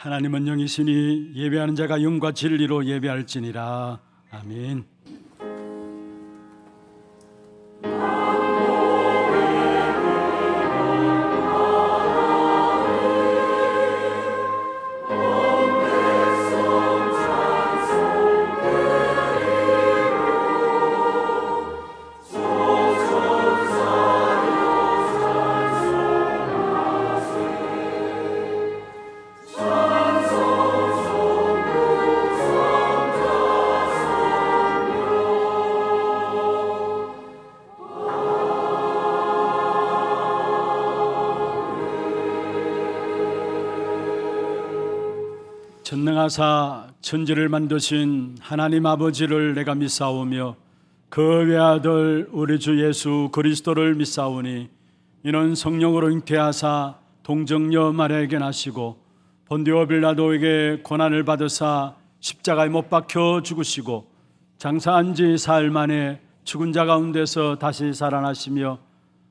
하나님은 영이시니 예배하는 자가 영과 진리로 예배할지니라. 아멘. 전능하사 천지를 만드신 하나님 아버지를 내가 믿사오며 그 외아들 우리 주 예수 그리스도를 믿사오니 이는 성령으로 잉태하사 동정녀 마리아에게 나시고 본디오 빌라도에게 고난을 받으사 십자가에 못 박혀 죽으시고 장사한 지 사흘 만에 죽은 자 가운데서 다시 살아나시며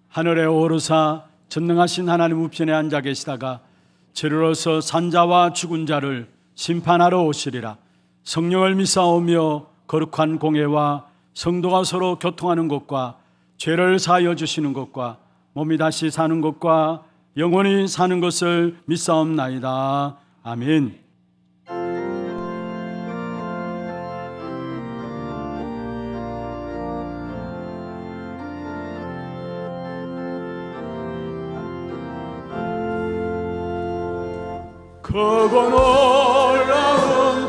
하늘에 오르사 전능하신 하나님 우편에 앉아 계시다가 저리로서 산자와 죽은 자를 심판하러 오시리라. 성령을 믿사오며 거룩한 공회와 성도가 서로 교통하는 것과 죄를 사하여 주시는 것과 몸이 다시 사는 것과 영원히 사는 것을 믿사옵나이다. 아멘. 크고 놀라운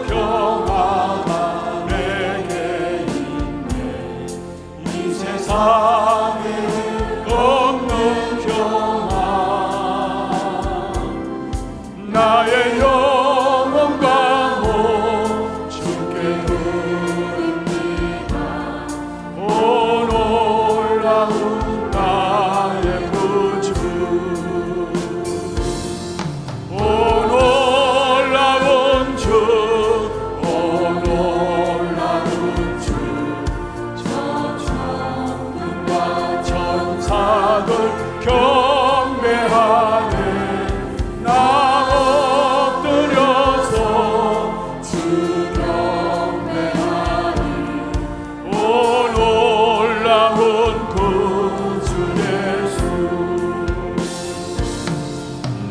평화가 내게 있네. 이 세상에 없는 평화. 나의 영혼과 몸 주께 드립니다. 오 놀라운 나의 구주. 경배하네. 나 엎드려서 주 경배하니. 오 놀라운 구주 예수.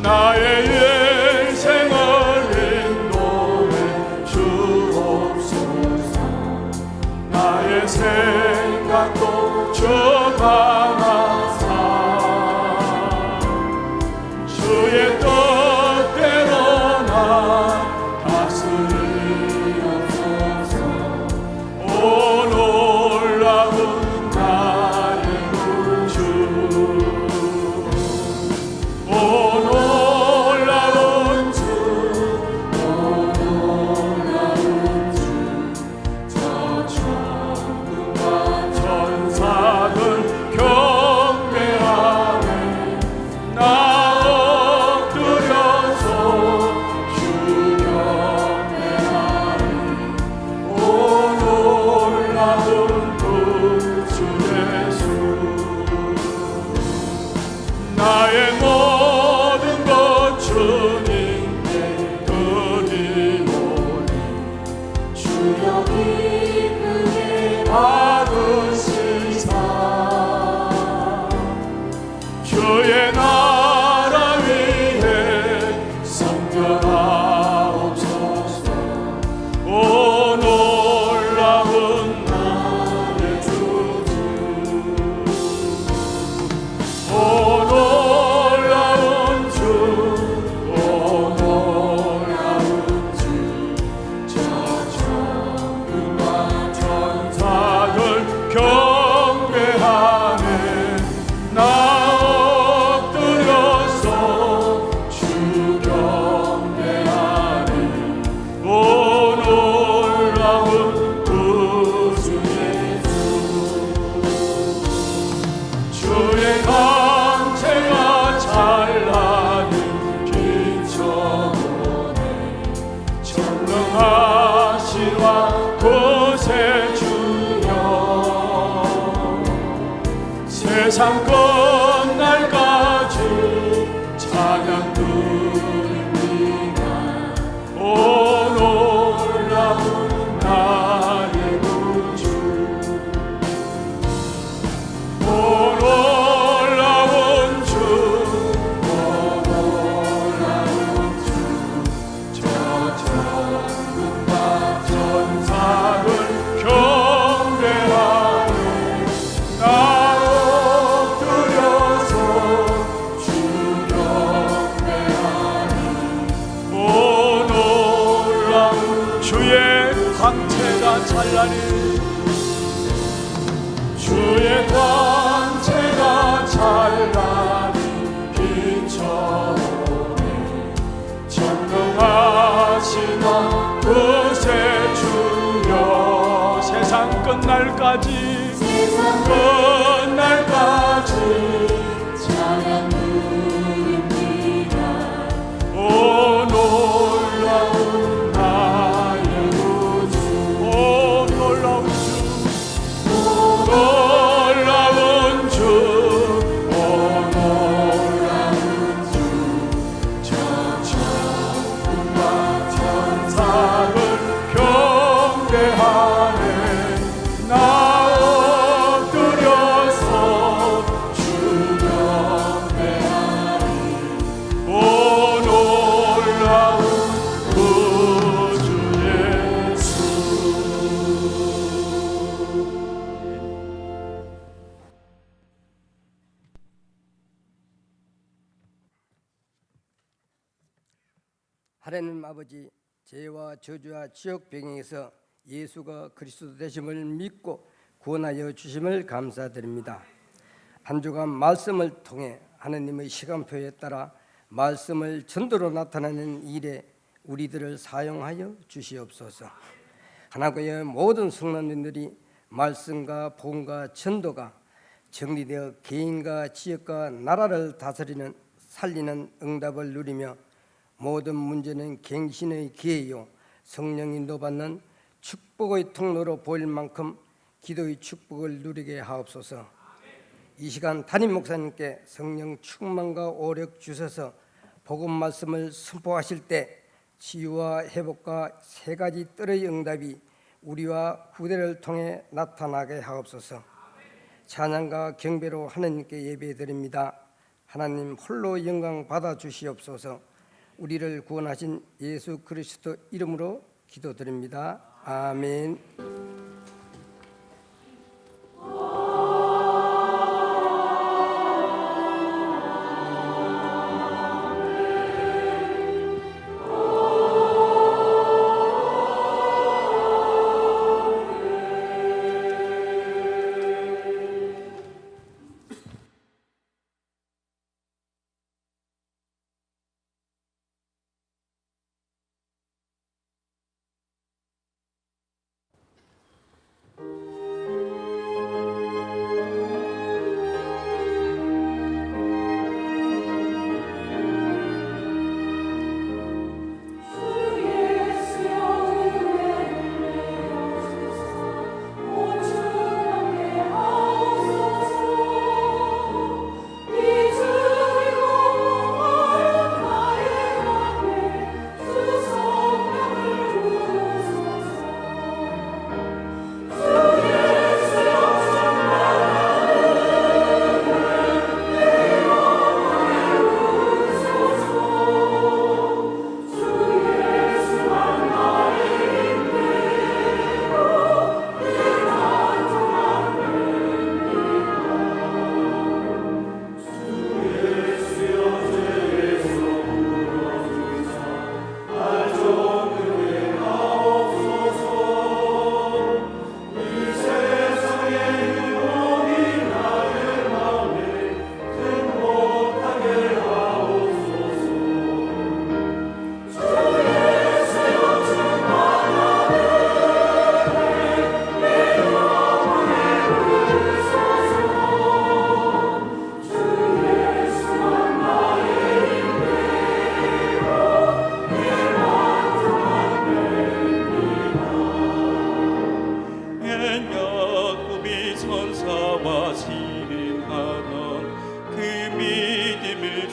나의 인생을 인도해 주옵소서. 나의 생각도 주관하사 주의 뜻대로 나 다스리옵소서. 오 놀라운 나의 구주. 오 놀라운 주. 오 놀라운 주. 저 천군과 천사들 경배하네. 나 나의 모든 것 주님께 드리오니. 주여 기쁘게 받으시사. 주의 나라 위해 섬겨라옵소서. 오 놀라운 나의 주주. 오 놀라운 주. 오 놀라운 주. 저 천군과 천사들 경배하네. 나 엎드려서 주 경배하네. 오 놀라운 구주 예수. 주의 강체가 찬란히 비춰오네. 전능하시와 구세주여. 세상 끝날까지 찬양 드립니다. 놀라운 나의 구주, 오 놀라운 주, 오 놀라운 주, 저 천군과 천사들 경배하네. 나 엎드려서 주 경배하니. 오 놀라운 주의 광채가 찬란히, 주의 광채가 찬란히 비춰오네. 전능하시나 그새 주여, 세상 끝날까지 찬양 부릅니다. 오 놀라운 나의 구주, 오 놀라운 주, 오 놀라운 주, 오 놀라운 주, 저 천군과 천사들 경배하네. 나 엎드려서 주 경배하니. 오 놀라운 구주 예수. 하나님 아버지, 죄와 저주와 지옥 병에서 예수가 그리스도 되심을 믿고 구원하여 주심을 감사드립니다. 한 주간 말씀을 통해 하나님의 시간표에 따라 말씀을 전도로 나타내는 일에 우리들을 사용하여 주시옵소서. 하나님의 모든 성도님들이 말씀과 복음과 전도가 정리되어 개인과 지역과 나라를 다스리는 살리는 응답을 누리며 모든 문제는 갱신의 기회요 성령 인도받는 축복의 통로로 보일 만큼 기도의 축복을 누리게 하옵소서. 이 시간 담임 목사님께 성령 충만과 오력 주셔서 복음 말씀을 선포하실 때 치유와 회복과 세 가지 뜰의 응답이 우리와 후대를 통해 나타나게 하옵소서. 찬양과 경배로 하나님께 예배드립니다. 하나님 홀로 영광 받아 주시옵소서. 우리를 구원하신 예수 그리스도 이름으로 기도드립니다. 아멘.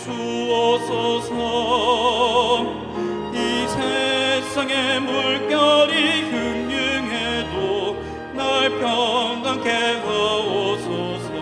주옵소서. 이 세상 세상의 물결이 흉흉해도 날 평안케 하옵소서.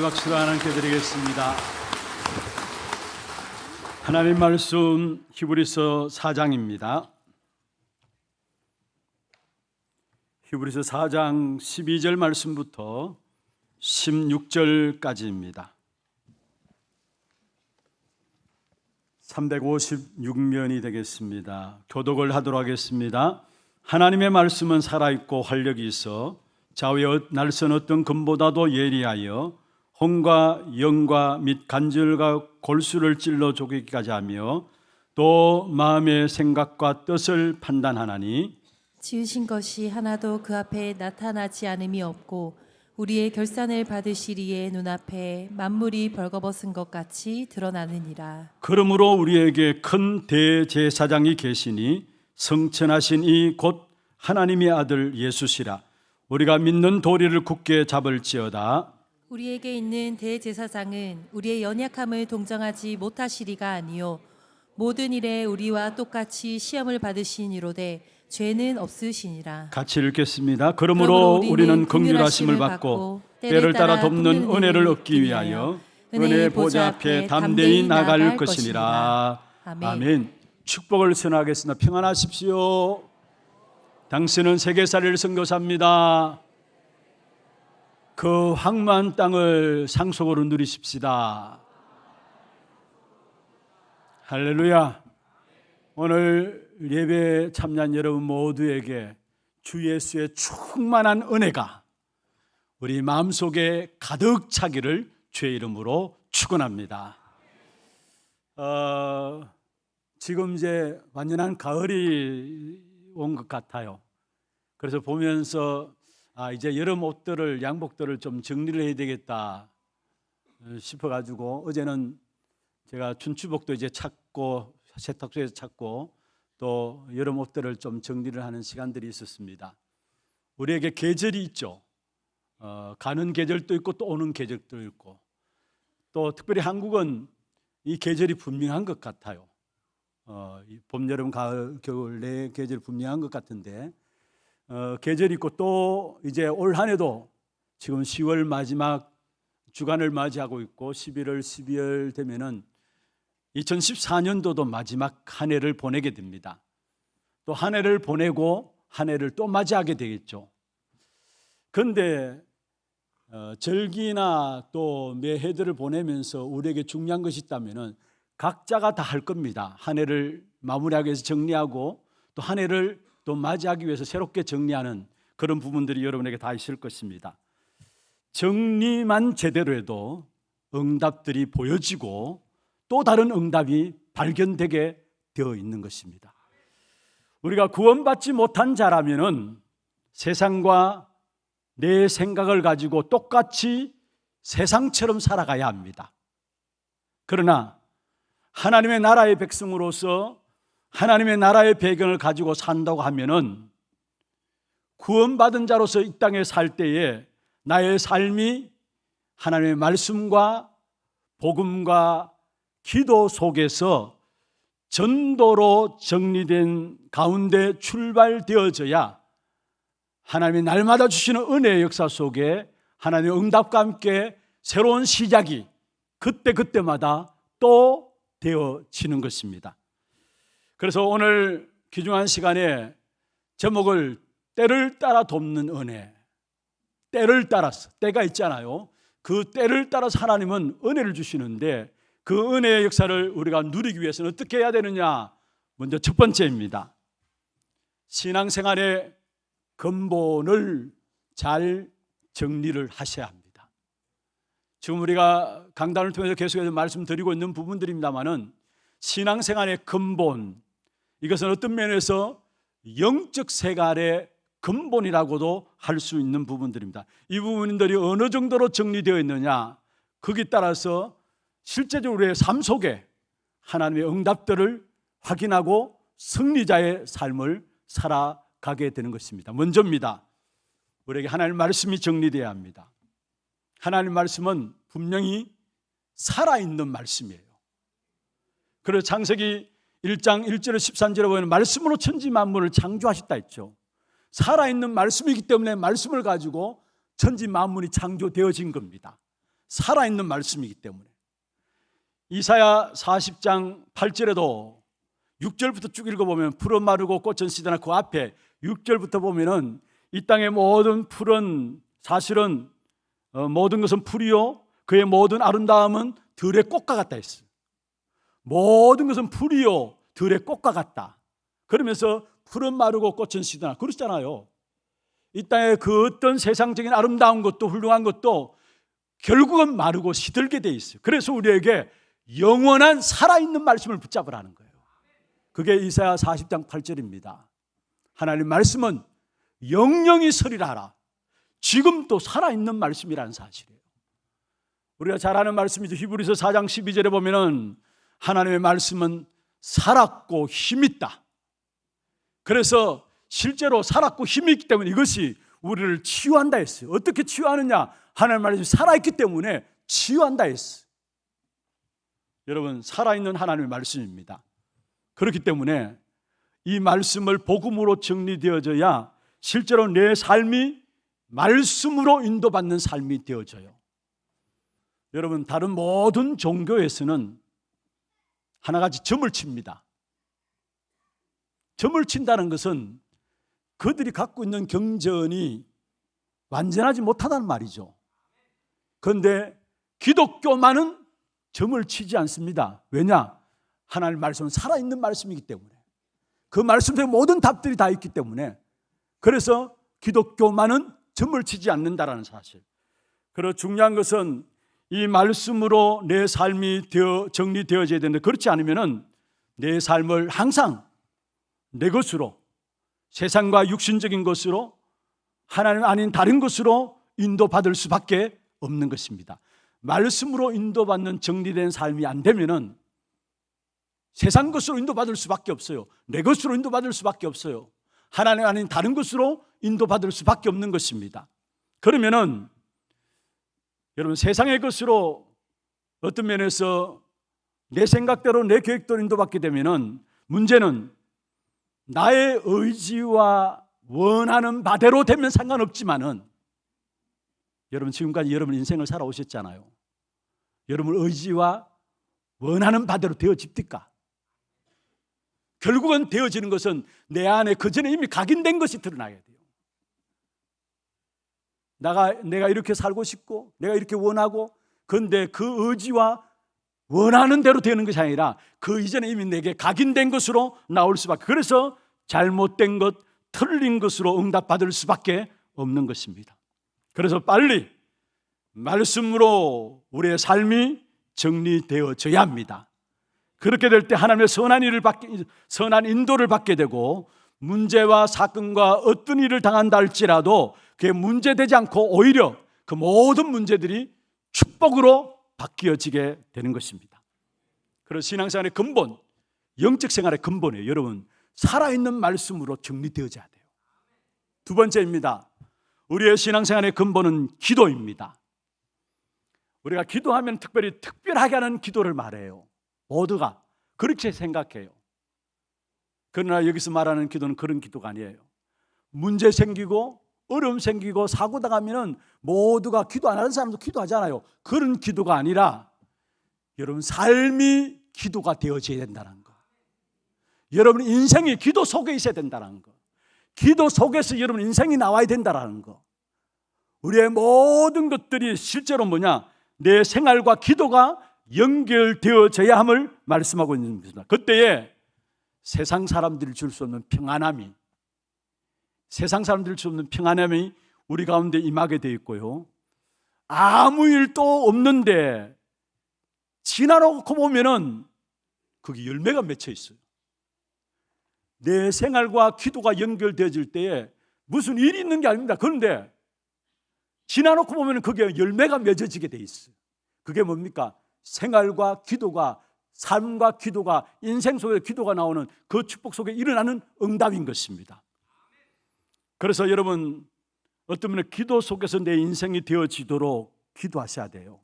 박수로 하나님께 드리겠습니다. 하나님 말씀 히브리서 4장입니다. 히브리서 4장 12절 말씀부터 16절까지입니다. 356면이 되겠습니다. 교독을 하도록 하겠습니다. 하나님의 말씀은 살아있고 활력이 있어 좌우의 날선 어떤 금보다도 예리하여 혼과 영과 및 관절과 골수를 찔러 쪼개기까지 하며 또 마음의 생각과 뜻을 판단하나니 지으신 것이 하나도 그 앞에 나타나지 않음이 없고 우리의 결산을 받으시리에 눈앞에 만물이 벌거벗은 것 같이 드러나느니라. 그러므로 우리에게 큰 대제사장이 계시니 성천하신 이 곧 하나님의 아들 예수시라. 우리가 믿는 도리를 굳게 잡을지어다. 우리에게 있는 대제사장은 우리의 연약함을 동정하지 못하시리가 아니요 모든 일에 우리와 똑같이 시험을 받으시니로되 죄는 없으시니라. 같이 읽겠습니다. 그러므로 우리는 긍휼하심을 받고 때를 따라 돕는 은혜를 얻기 위하여 은혜의 보좌 앞에 담대히 나갈 것이니라. 아멘. 축복을 선언하겠습니다. 평안하십시오. 당신은 세계살이를 선교사입니다. 그 황무한 땅을 상속으로 누리십시다. 할렐루야. 오늘 예배에 참여한 여러분 모두에게 주 예수의 충만한 은혜가 우리 마음속에 가득 차기를 주의 이름으로 축원합니다. 지금 이제 완연한 가을이 온 것 같아요. 그래서 보면서 이제 여름 옷들을 양복들을 좀 정리를 해야 되겠다 싶어가지고 어제는 제가 춘추복도 이제 찾고 세탁소에서 찾고 또 여름 옷들을 좀 정리를 하는 시간들이 있었습니다. 우리에게 계절이 있죠. 가는 계절도 있고 또 오는 계절도 있고 또 특별히 한국은 이 계절이 분명한 것 같아요. 봄, 여름, 가을, 겨울 네 계절이 분명한 것 같은데 계절이 있고 또 이제 올 한 해도 지금 10월 마지막 주간을 맞이하고 있고 11월, 12월 되면은 2014년도도 마지막 한 해를 보내게 됩니다. 또 한 해를 보내고 한 해를 또 맞이하게 되겠죠. 그런데 절기나 또 매해들을 보내면서 우리에게 중요한 것이 있다면은 각자가 다 할 겁니다. 한 해를 마무리하기 위해서 정리하고 또 한 해를 또 맞이하기 위해서 새롭게 정리하는 그런 부분들이 여러분에게 다 있을 것입니다. 정리만 제대로 해도 응답들이 보여지고 또 다른 응답이 발견되게 되어 있는 것입니다. 우리가 구원받지 못한 자라면은 세상과 내 생각을 가지고 똑같이 세상처럼 살아가야 합니다. 그러나 하나님의 나라의 백성으로서 하나님의 나라의 배경을 가지고 산다고 하면은 구원받은 자로서 이 땅에 살 때에 나의 삶이 하나님의 말씀과 복음과 기도 속에서 전도로 정리된 가운데 출발되어져야 하나님이 날마다 주시는 은혜의 역사 속에 하나님의 응답과 함께 새로운 시작이 그때마다 또 되어지는 것입니다. 그래서 오늘 귀중한 시간에 제목을 때를 따라 돕는 은혜, 때를 따라서, 때가 있잖아요. 그 때를 따라서 하나님은 은혜를 주시는데 그 은혜의 역사를 우리가 누리기 위해서는 어떻게 해야 되느냐? 먼저 첫 번째입니다. 신앙생활의 근본을 잘 정리를 하셔야 합니다. 지금 우리가 강단을 통해서 계속해서 말씀드리고 있는 부분들입니다만은 신앙생활의 근본, 이것은 어떤 면에서 영적 생활의 근본이라고도 할 수 있는 부분들입니다. 이 부분들이 어느 정도로 정리되어 있느냐, 거기에 따라서 실제적으로 우리의 삶 속에 하나님의 응답들을 확인하고 승리자의 삶을 살아가게 되는 것입니다. 먼저입니다. 우리에게 하나님의 말씀이 정리되어야 합니다. 하나님의 말씀은 분명히 살아있는 말씀이에요. 그래서 창세기 1장 1절에 13절에 보면 말씀으로 천지 만물을 창조하셨다 했죠. 살아있는 말씀이기 때문에 말씀을 가지고 천지 만물이 창조되어진 겁니다. 살아있는 말씀이기 때문에. 이사야 40장 8절에도 6절부터 쭉 읽어보면 푸른 마르고 꽃은 시드나 그 앞에 6절부터 보면은 이 땅의 모든 풀은 사실은 모든 것은 풀이요 그의 모든 아름다움은 들의 꽃과 같다 했어요. 모든 것은 풀이요 들의 꽃과 같다. 그러면서 푸른 마르고 꽃은 시드나 그렇잖아요. 이 땅의 그 어떤 세상적인 아름다운 것도 훌륭한 것도 결국은 마르고 시들게 돼 있어요. 그래서 우리에게 영원한 살아있는 말씀을 붙잡으라는 거예요. 그게 이사야 40장 8절입니다. 하나님 말씀은 영영이 서리라 하라. 지금 또 살아있는 말씀이라는 사실이에요. 우리가 잘 아는 말씀이죠. 히브리서 4장 12절에 보면은 하나님의 말씀은 살았고 힘있다. 그래서 실제로 살았고 힘이 있기 때문에 이것이 우리를 치유한다 했어요. 어떻게 치유하느냐? 하나님의 말씀이 살아있기 때문에 치유한다 했어요. 여러분, 살아있는 하나님의 말씀입니다. 그렇기 때문에 이 말씀을 복음으로 정리되어져야 실제로 내 삶이 말씀으로 인도받는 삶이 되어져요. 여러분, 다른 모든 종교에서는 하나같이 점을 칩니다. 점을 친다는 것은 그들이 갖고 있는 경전이 완전하지 못하다는 말이죠. 그런데 기독교만은 점을 치지 않습니다. 왜냐? 하나님의 말씀은 살아있는 말씀이기 때문에, 그 말씀 속에 모든 답들이 다 있기 때문에, 그래서 기독교만은 점을 치지 않는다라는 사실. 그리고 중요한 것은 이 말씀으로 내 삶이 정리되어져야 되는데, 그렇지 않으면 내 삶을 항상 내 것으로, 세상과 육신적인 것으로, 하나님 아닌 다른 것으로 인도받을 수밖에 없는 것입니다. 말씀으로 인도받는 정리된 삶이 안 되면은 세상 것으로 인도받을 수밖에 없어요. 내 것으로 인도받을 수밖에 없어요. 하나님 아닌 다른 것으로 인도받을 수밖에 없는 것입니다. 그러면은 여러분, 세상의 것으로 어떤 면에서 내 생각대로 내 계획대로 인도받게 되면은 문제는 나의 의지와 원하는 바대로 되면 상관없지만은 여러분 지금까지 여러분 인생을 살아오셨잖아요. 여러분 의지와 원하는 바대로 되어집니까? 결국은 되어지는 것은 내 안에 그전에 이미 각인된 것이 드러나야 돼요. 내가 이렇게 살고 싶고 내가 이렇게 원하고, 그런데 그 의지와 원하는 대로 되는 것이 아니라 그 이전에 이미 내게 각인된 것으로 나올 수밖에, 그래서 잘못된 것, 틀린 것으로 응답받을 수밖에 없는 것입니다. 그래서 빨리 말씀으로 우리의 삶이 정리되어져야 합니다. 그렇게 될 때 하나님의 선한 인도를 받게 되고, 문제와 사건과 어떤 일을 당한다 할지라도 그게 문제되지 않고 오히려 그 모든 문제들이 축복으로 바뀌어지게 되는 것입니다. 그래서 신앙생활의 근본, 영적 생활의 근본이에요. 여러분, 살아있는 말씀으로 정리되어져야 돼요. 두 번째입니다. 우리의 신앙생활의 근본은 기도입니다. 우리가 기도하면 특별하게 하는 기도를 말해요. 모두가 그렇게 생각해요. 그러나 여기서 말하는 기도는 그런 기도가 아니에요. 문제 생기고 어려움 생기고 사고 당하면 모두가 기도 안 하는 사람도 기도하잖아요. 그런 기도가 아니라 여러분 삶이 기도가 되어져야 된다는 거. 여러분 인생이 기도 속에 있어야 된다는 거. 기도 속에서 여러분 인생이 나와야 된다는 거. 우리의 모든 것들이 실제로 뭐냐? 내 생활과 기도가 연결되어져야 함을 말씀하고 있는 것입니다. 그때에 세상 사람들이 줄 수 없는 평안함이, 세상 사람들이 줄 수 없는 평안함이 우리 가운데 임하게 되어 있고요. 아무 일도 없는데 지나놓고 보면은 거기 열매가 맺혀 있어요. 내 생활과 기도가 연결되어질 때에 무슨 일이 있는 게 아닙니다. 그런데 지나놓고 보면 그게 열매가 맺어지게 돼 있어요. 그게 뭡니까? 생활과 기도가, 삶과 기도가, 인생 속에 기도가 나오는 그 축복 속에 일어나는 응답인 것입니다. 그래서 여러분, 어떤 분은 기도 속에서 내 인생이 되어지도록 기도하셔야 돼요.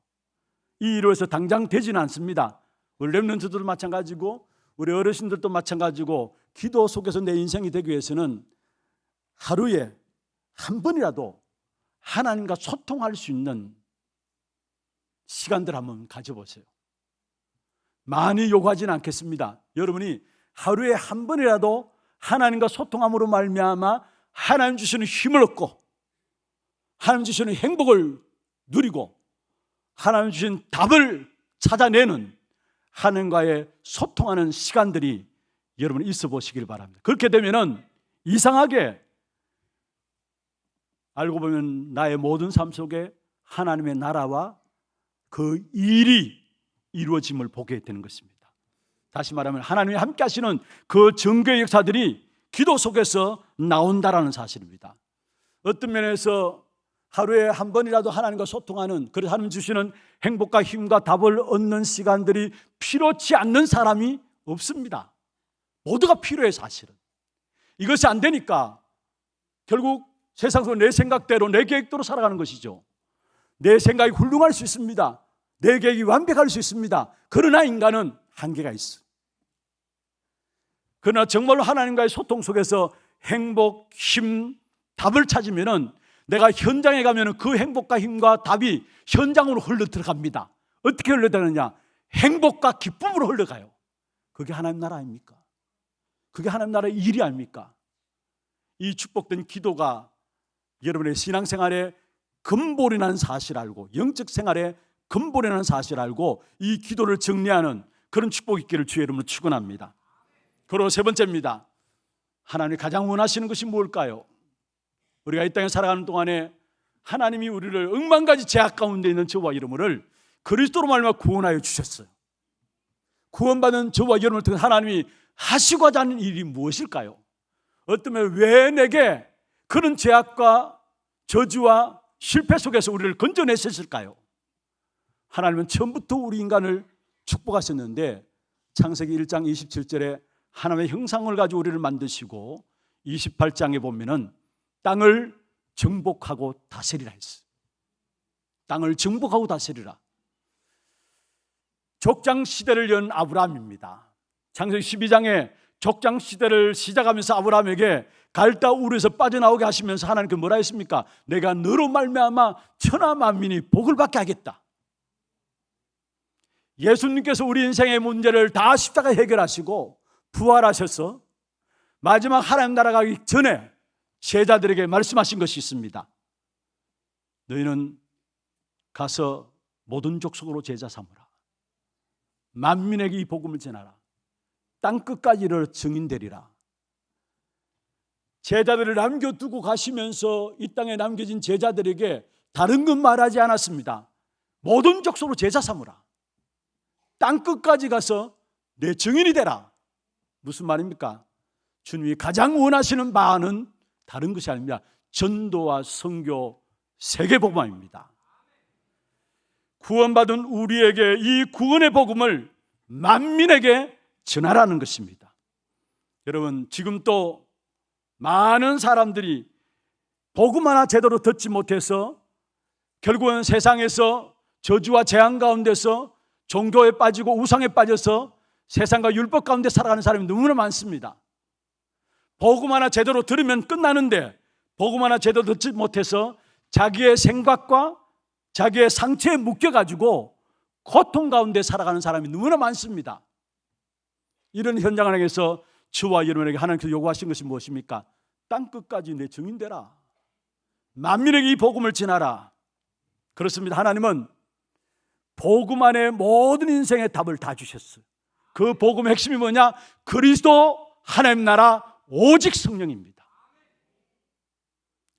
이 일로 해서 당장 되지는 않습니다. 우리 렘넌트들도 마찬가지고 우리 어르신들도 마찬가지고 기도 속에서 내 인생이 되기 위해서는 하루에 한 번이라도 하나님과 소통할 수 있는 시간들 한번 가져보세요. 많이 요구하지는 않겠습니다. 여러분이 하루에 한 번이라도 하나님과 소통함으로 말미암아 하나님 주시는 힘을 얻고 하나님 주시는 행복을 누리고 하나님 주신 답을 찾아내는 하나님과의 소통하는 시간들이 여러분 있어 보시길 바랍니다. 그렇게 되면은 이상하게 알고 보면 나의 모든 삶 속에 하나님의 나라와 그 일이 이루어짐을 보게 되는 것입니다. 다시 말하면 하나님이 함께 하시는 그 정교의 역사들이 기도 속에서 나온다라는 사실입니다. 어떤 면에서 하루에 한 번이라도 하나님과 소통하는, 그래서 하나님 주시는 행복과 힘과 답을 얻는 시간들이 필요치 않는 사람이 없습니다. 모두가 필요해. 사실은 이것이 안 되니까 결국 세상 속 내 생각대로 내 계획대로 살아가는 것이죠. 내 생각이 훌륭할 수 있습니다. 내 계획이 완벽할 수 있습니다. 그러나 인간은 한계가 있어. 그러나 정말로 하나님과의 소통 속에서 행복, 힘, 답을 찾으면은 내가 현장에 가면은 그 행복과 힘과 답이 현장으로 흘러 들어갑니다. 어떻게 흘러 들어가느냐? 행복과 기쁨으로 흘러가요. 그게 하나님 나라 아닙니까? 그게 하나님 나라의 일이 아닙니까? 이 축복된 기도가 여러분의 신앙생활의 근본이라는 사실을 알고, 영적 생활의 근본이라는 사실을 알고 이 기도를 정리하는 그런 축복이 있기를 주의 이름으로 축원합니다. 그리고 세 번째입니다. 하나님이 가장 원하시는 것이 뭘까요? 우리가 이 땅에 살아가는 동안에 하나님이 우리를 억만가지 죄악 가운데 있는 저와 여러분을 그리스도로 말미암아 구원하여 주셨어요. 구원받은 저와 여러분을 통해 하나님이 하시고자 하는 일이 무엇일까요? 어쩌면 왜 내게 그런 죄악과 저주와 실패 속에서 우리를 건져내셨을까요? 하나님은 처음부터 우리 인간을 축복하셨는데 창세기 1장 27절에 하나님의 형상을 가지고 우리를 만드시고 28장에 보면은 땅을 정복하고 다스리라 했어요. 땅을 정복하고 다스리라. 족장 시대를 연 아브라함입니다. 창세기 12장에 족장 시대를 시작하면서 아브라함에게 갈다 우르에서 빠져나오게 하시면서 하나님께 뭐라 했습니까? 내가 너로 말미암아 천하 만민이 복을 받게 하겠다. 예수님께서 우리 인생의 문제를 다 십자가에 해결하시고 부활하셔서 마지막 하나님 나라 가기 전에 제자들에게 말씀하신 것이 있습니다. 너희는 가서 모든 족속으로 제자 삼으라. 만민에게 이 복음을 전하라. 땅끝까지 이르러 증인되리라. 제자들을 남겨두고 가시면서 이 땅에 남겨진 제자들에게 다른 건 말하지 않았습니다. 모든 족속으로 제자 삼으라. 땅끝까지 가서 내 증인이 되라. 무슨 말입니까? 주님이 가장 원하시는 바는 다른 것이 아닙니다. 전도와 선교, 세계 복음화입니다. 구원받은 우리에게 이 구원의 복음을 만민에게 전하라는 것입니다. 여러분, 지금 또 많은 사람들이 복음 하나 제대로 듣지 못해서 결국은 세상에서 저주와 재앙 가운데서 종교에 빠지고 우상에 빠져서 세상과 율법 가운데 살아가는 사람이 너무나 많습니다. 복음 하나 제대로 들으면 끝나는데 복음 하나 제대로 듣지 못해서 자기의 생각과 자기의 상처에 묶여가지고 고통 가운데 살아가는 사람이 너무나 많습니다. 이런 현장을 향해서 저와 여러분에게 하나님께서 요구하신 것이 무엇입니까? 땅끝까지 내 증인되라. 만민에게 이 복음을 전하라. 그렇습니다. 하나님은 복음 안에 모든 인생의 답을 다 주셨어요. 그 복음의 핵심이 뭐냐? 그리스도 하나님 나라 오직 성령입니다.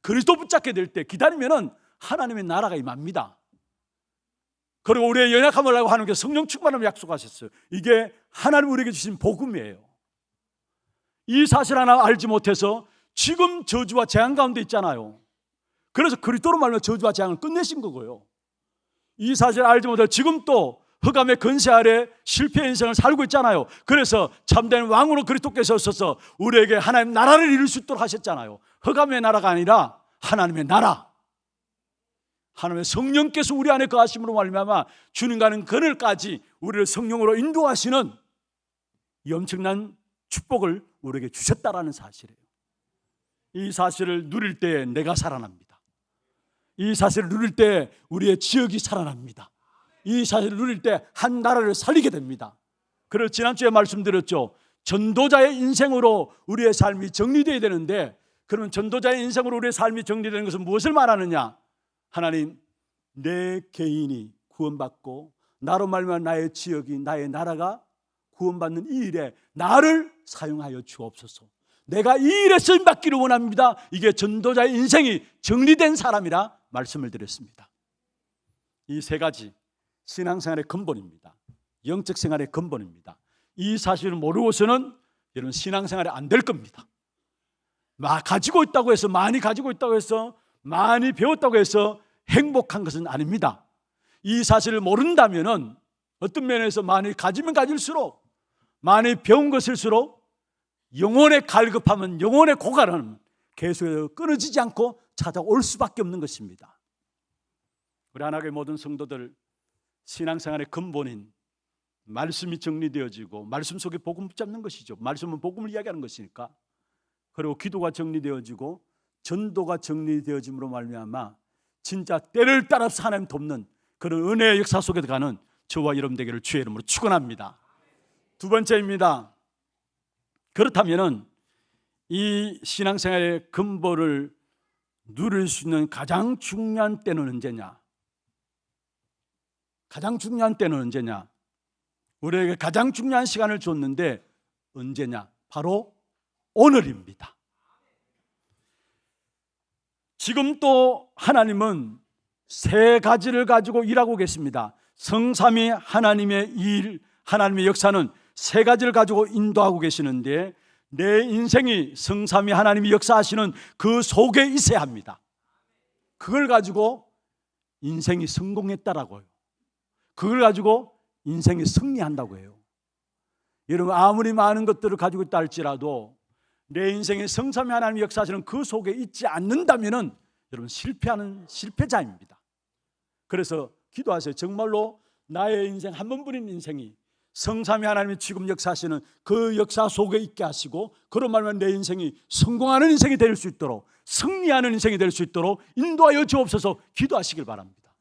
그리스도 붙잡게 될 때 기다리면은 하나님의 나라가 임합니다. 그리고 우리의 연약함을 알고 하나님께서 성령 충만함을 약속하셨어요. 이게 하나님 우리에게 주신 복음이에요. 이 사실 하나 알지 못해서 지금 저주와 재앙 가운데 있잖아요. 그래서 그리스도로 말하면 저주와 재앙을 끝내신 거고요. 이 사실을 알지 못해 지금 또 흑암의 근세 아래 실패의 인생을 살고 있잖아요. 그래서 참된 왕으로 그리스도께서 오셔서 우리에게 하나님 나라를 이룰 수 있도록 하셨잖아요. 흑암의 나라가 아니라 하나님의 나라. 하나님의 성령께서 우리 안에 거하심으로 말미암아 주님과는 그늘까지 우리를 성령으로 인도하시는 이 엄청난 축복을 우리에게 주셨다라는 사실이에요. 이 사실을 누릴 때 내가 살아납니다. 이 사실을 누릴 때 우리의 지역이 살아납니다. 이 사실을 누릴 때 한 나라를 살리게 됩니다. 그래서 지난주에 말씀드렸죠. 전도자의 인생으로 우리의 삶이 정리되어야 되는데, 그러면 전도자의 인생으로 우리의 삶이 정리되는 것은 무엇을 말하느냐? 하나님, 내 개인이 구원받고 나로 말미암아 나의 지역이, 나의 나라가 구원받는 이 일에 나를 사용하여 주옵소서. 내가 이 일에 쓰임받기를 원합니다. 이게 전도자의 인생이 정리된 사람이라 말씀을 드렸습니다. 이 세 가지 신앙생활의 근본입니다. 영적 생활의 근본입니다. 이 사실을 모르고서는 여러분 신앙생활이 안 될 겁니다. 가지고 있다고 해서, 많이 가지고 있다고 해서, 많이 배웠다고 해서 행복한 것은 아닙니다. 이 사실을 모른다면은 어떤 면에서 많이 가지면 가질수록, 많이 배운 것일수록 영혼의 갈급함은, 영혼의 고갈은 계속해서 끊어지지 않고 찾아올 수밖에 없는 것입니다. 우리 하나님의 모든 성도들, 신앙생활의 근본인 말씀이 정리되어지고, 말씀 속에 복음 붙잡는 것이죠. 말씀은 복음을 이야기하는 것이니까. 그리고 기도가 정리되어지고 전도가 정리되어짐으로 말미암아 진짜 때를 따라서 하나님 돕는 그런 은혜의 역사 속에 가는 저와 여러분 되기를 주의 이름으로 축원합니다. 두 번째입니다. 그렇다면은 이 신앙생활의 근본을 누릴 수 있는 가장 중요한 때는 언제냐? 가장 중요한 때는 언제냐? 우리에게 가장 중요한 시간을 줬는데 언제냐? 바로 오늘입니다. 지금 또 하나님은 세 가지를 가지고 일하고 계십니다. 성삼위 하나님의 일, 하나님의 역사는 세 가지를 가지고 인도하고 계시는데, 내 인생이 성삼위 하나님이 역사하시는 그 속에 있어야 합니다. 그걸 가지고 인생이 성공했다라고요. 그걸 가지고 인생이 승리한다고 해요. 여러분, 아무리 많은 것들을 가지고 있다 할지라도 내 인생에 성삼위 하나님이 역사하시는 그 속에 있지 않는다면은 여러분 실패하는 실패자입니다. 그래서 기도하세요. 정말로 나의 인생 한 번뿐인 인생이 성삼위 하나님이 지금 역사하시는 그 역사 속에 있게 하시고, 그런 말만 내 인생이 성공하는 인생이 될 수 있도록, 승리하는 인생이 될 수 있도록 인도하여 주옵소서 기도하시길 바랍니다.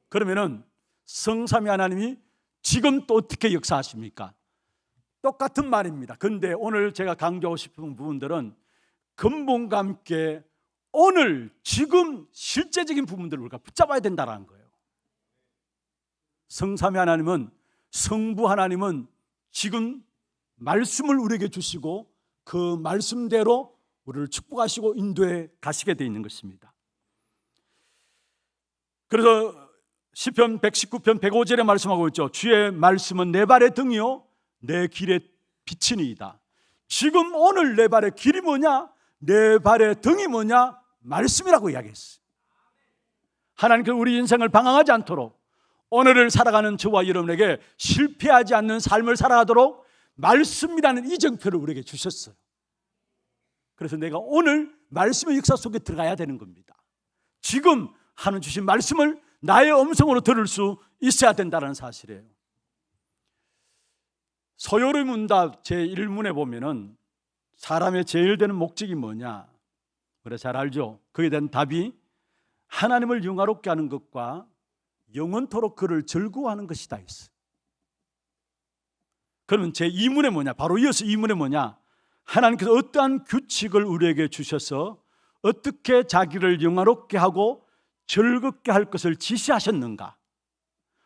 그러면은 성삼위 하나님이 지금 또 어떻게 역사하십니까? 똑같은 말입니다. 그런데 오늘 제가 강조하고 싶은 부분들은 근본과 함께 오늘 지금 실제적인 부분들을 우리가 붙잡아야 된다는 거예요. 성삼위 하나님은, 성부 하나님은 지금 말씀을 우리에게 주시고 그 말씀대로 우리를 축복하시고 인도해 가시게 되어 있는 것입니다. 그래서 시편 119편 105절에 말씀하고 있죠. 주의 말씀은 내 발의 등이요 내 길의 빛이니이다. 지금 오늘 내 발의 길이 뭐냐? 내 발의 등이 뭐냐? 말씀이라고 이야기했어요. 하나님께서 우리 인생을 방황하지 않도록, 오늘을 살아가는 저와 여러분에게 실패하지 않는 삶을 살아가도록 말씀이라는 이정표를 우리에게 주셨어요. 그래서 내가 오늘 말씀의 역사 속에 들어가야 되는 겁니다. 지금 하나님 주신 말씀을 나의 음성으로 들을 수 있어야 된다는 사실이에요. 서요리 문답 제1문에 보면은 사람의 제일 되는 목적이 뭐냐? 그래 잘 알죠? 거기에 대한 답이 하나님을 영화롭게 하는 것과 영원토록 그를 즐거워하는 것이다 있어. 그러면 제2문에 뭐냐? 바로 이어서 2문에 뭐냐? 하나님께서 어떠한 규칙을 우리에게 주셔서 어떻게 자기를 영화롭게 하고 즐겁게 할 것을 지시하셨는가?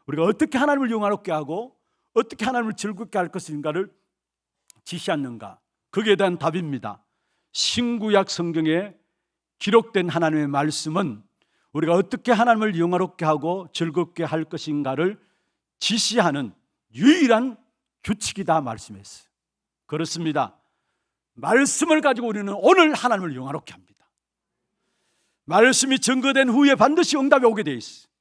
우리가 어떻게 하나님을 영화롭게 하고 어떻게 하나님을 즐겁게 할 것인가를 지시하는가? 거기에 대한 답입니다. 신구약 성경에 기록된 하나님의 말씀은 우리가 어떻게 하나님을 영화롭게 하고 즐겁게 할 것인가를 지시하는 유일한 규칙이다 말씀했어요. 그렇습니다. 말씀을 가지고 우리는 오늘 하나님을 영화롭게 합니다. 말씀이 증거된 후에 반드시 응답이 오게 돼 있어요.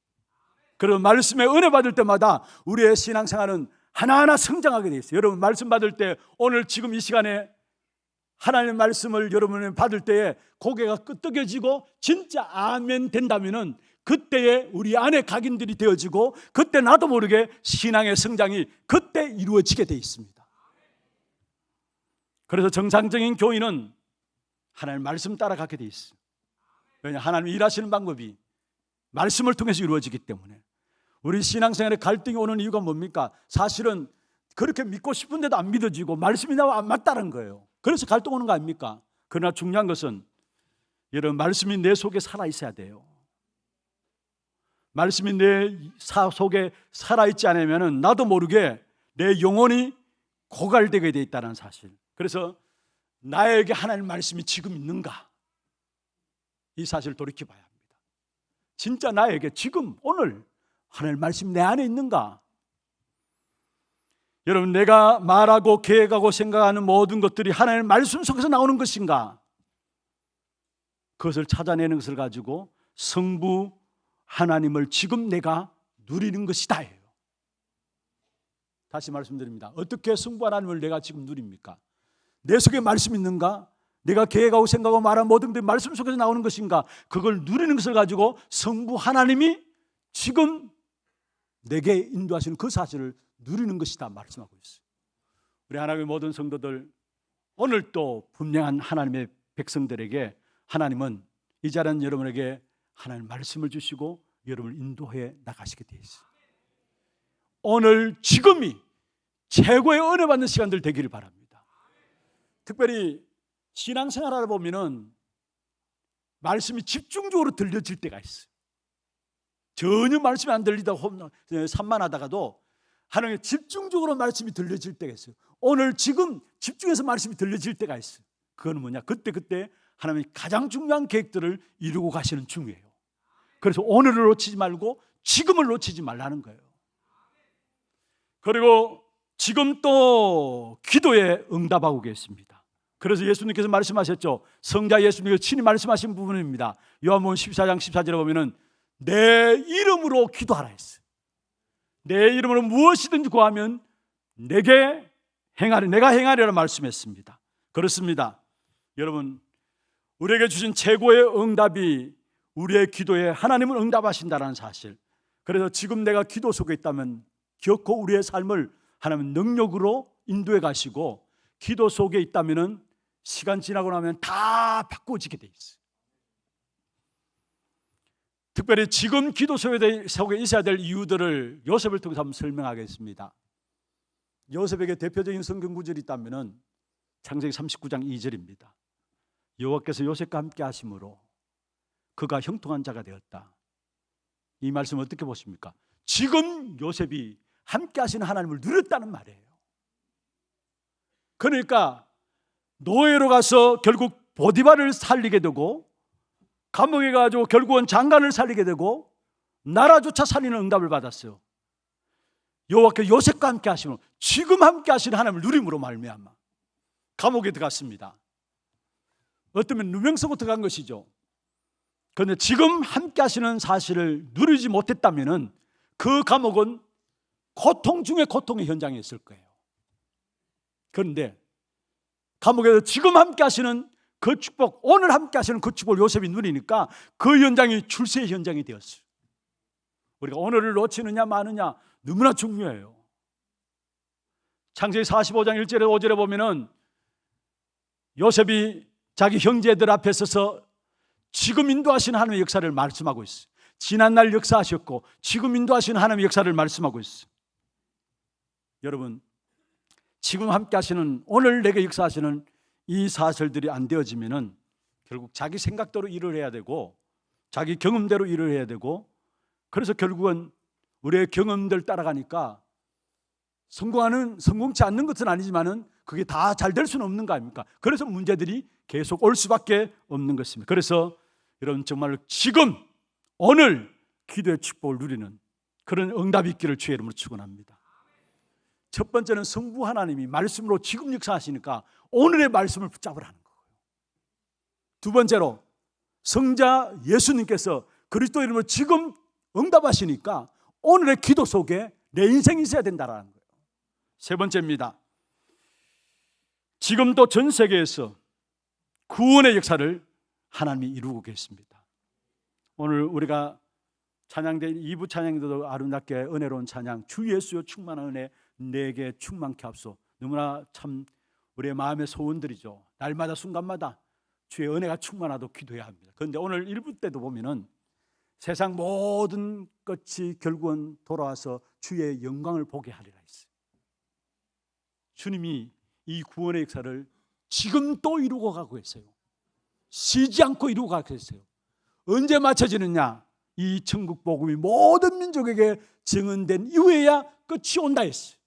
그런 말씀에 은혜 받을 때마다 우리의 신앙생활은 하나하나 성장하게 돼 있어요. 여러분 말씀 받을 때, 오늘 지금 이 시간에 하나님의 말씀을 여러분이 받을 때에 고개가 끄덕여지고 진짜 아멘 된다면은 그때에 우리 안에 각인들이 되어지고, 그때 나도 모르게 신앙의 성장이 그때 이루어지게 돼 있습니다. 그래서 정상적인 교인은 하나님의 말씀 따라가게 돼 있어요. 왜냐하면 하나님이 일하시는 방법이 말씀을 통해서 이루어지기 때문에. 우리 신앙생활에 갈등이 오는 이유가 뭡니까? 사실은 그렇게 믿고 싶은데도 안 믿어지고 말씀이 나와 안 맞다는 거예요. 그래서 갈등 오는 거 아닙니까? 그러나 중요한 것은 여러분 말씀이 내 속에 살아있어야 돼요. 말씀이 내 속에 살아있지 않으면 나도 모르게 내 영혼이 고갈되게 돼 있다는 사실. 그래서 나에게 하나님의 말씀이 지금 있는가? 이 사실을 돌이켜봐야 합니다. 진짜 나에게 지금 오늘 하나님의 말씀이 내 안에 있는가? 여러분 내가 말하고 계획하고 생각하는 모든 것들이 하나님의 말씀 속에서 나오는 것인가? 그것을 찾아내는 것을 가지고 성부 하나님을 지금 내가 누리는 것이다 예요. 다시 말씀드립니다. 어떻게 성부 하나님을 내가 지금 누립니까? 내 속에 말씀이 있는가? 내가 계획하고 생각하고 말한 모든 것들이 말씀 속에서 나오는 것인가? 그걸 누리는 것을 가지고 성부 하나님이 지금 내게 인도하시는 그 사실을 누리는 것이다 말씀하고 있어요. 우리 하나님의 모든 성도들, 오늘 또 분명한 하나님의 백성들에게 하나님은 이 자리는 여러분에게 하나님의 말씀을 주시고 여러분을 인도해 나가시게 되어 있어요. 오늘 지금이 최고의 은혜 받는 시간들 되기를 바랍니다. 특별히 신앙생활하다 보면은 말씀이 집중적으로 들려질 때가 있어요. 전혀 말씀이 안 들리다가 산만하다가도 하나님의 집중적으로 말씀이 들려질 때가 있어요. 오늘 지금 집중해서 말씀이 들려질 때가 있어요. 그건 뭐냐? 그때 하나님이 가장 중요한 계획들을 이루고 가시는 중이에요. 그래서 오늘을 놓치지 말고 지금을 놓치지 말라는 거예요. 그리고 지금 또 기도에 응답하고 계십니다. 그래서 예수님께서 말씀하셨죠. 성자 예수님께서 친히 말씀하신 부분입니다. 요한복음 14장 14절에 보면은 내 이름으로 기도하라 했어요. 내 이름으로 무엇이든지 구하면 내가 행하리라 말씀했습니다. 그렇습니다. 여러분, 우리에게 주신 최고의 응답이 우리의 기도에 하나님은 응답하신다는 사실. 그래서 지금 내가 기도 속에 있다면 결코 우리의 삶을 하나님은 능력으로 인도해 가시고 기도 속에 있다면은 시간 지나고 나면 다 바꿔지게 돼 있어요. 특별히 지금 기도 속에 있어야 될 이유들을 요셉을 통해서 한번 설명하겠습니다. 요셉에게 대표적인 성경 구절이 있다면은 창세기 39장 2절입니다. 여호와께서 요셉과 함께 하심으로 그가 형통한 자가 되었다. 이 말씀 어떻게 보십니까? 지금 요셉이 함께 하시는 하나님을 누렸다는 말이에요. 그러니까 노예로 가서 결국 보디발을 살리게 되고 감옥에 가지고 결국은 장관을 살리게 되고 나라조차 살리는 응답을 받았어요. 여호와께서 요셉과 함께 하시면 지금 함께 하시는 하나님을 누림으로 말미암아 감옥에 들어갔습니다. 어쩌면 누명성으로 들어간 것이죠. 그런데 지금 함께 하시는 사실을 누리지 못했다면 그 감옥은 고통 중에 고통의 현장에 있을 거예요. 그런데 감옥에서 지금 함께 하시는 그 축복, 오늘 함께 하시는 그 축복을 요셉이 누리니까 그 현장이 출세의 현장이 되었어요. 우리가 오늘을 놓치느냐 마느냐 너무나 중요해요. 창세기 45장 1절에 5절에 보면은 요셉이 자기 형제들 앞에 서서 지금 인도하시는 하나님의 역사를 말씀하고 있어요. 지난날 역사하셨고 지금 인도하시는 하나님의 역사를 말씀하고 있어요. 여러분, 지금 함께 하시는 오늘 내게 역사하시는 이 사실들이 안 되어지면은 결국 자기 생각대로 일을 해야 되고 자기 경험대로 일을 해야 되고 그래서 결국은 우리의 경험들 따라가니까 성공치 않는 것은 아니지만은 그게 다 잘 될 수는 없는 거 아닙니까? 그래서 문제들이 계속 올 수밖에 없는 것입니다. 그래서 여러분 정말 지금 오늘 기도의 축복을 누리는 그런 응답이 있기를 주의 이름으로 축원합니다. 첫 번째는 성부 하나님이 말씀으로 지금 역사하시니까 오늘의 말씀을 붙잡으라는 거예요. 두 번째로 성자 예수님께서 그리스도 이름으로 지금 응답하시니까 오늘의 기도 속에 내 인생이 있어야 된다는 거예요. 세 번째입니다. 지금도 전 세계에서 구원의 역사를 하나님이 이루고 계십니다. 오늘 우리가 찬양대 2부 찬양도 아름답게 은혜로운 찬양 주 예수여 충만한 은혜 내게 충만케 하소서. 너무나 참 우리의 마음의 소원들이죠. 날마다 순간마다 주의 은혜가 충만하도록 기도해야 합니다. 그런데 오늘 1부 때도 보면은 세상 모든 것이 결국은 돌아와서 주의 영광을 보게 하리라 했어요. 주님이 이 구원의 역사를 지금 또 이루고 가고 있어요. 쉬지 않고 이루고 가고 있어요. 언제 맞춰지느냐? 이 천국 복음이 모든 민족에게 증언된 이후에야 끝이 온다 했어요.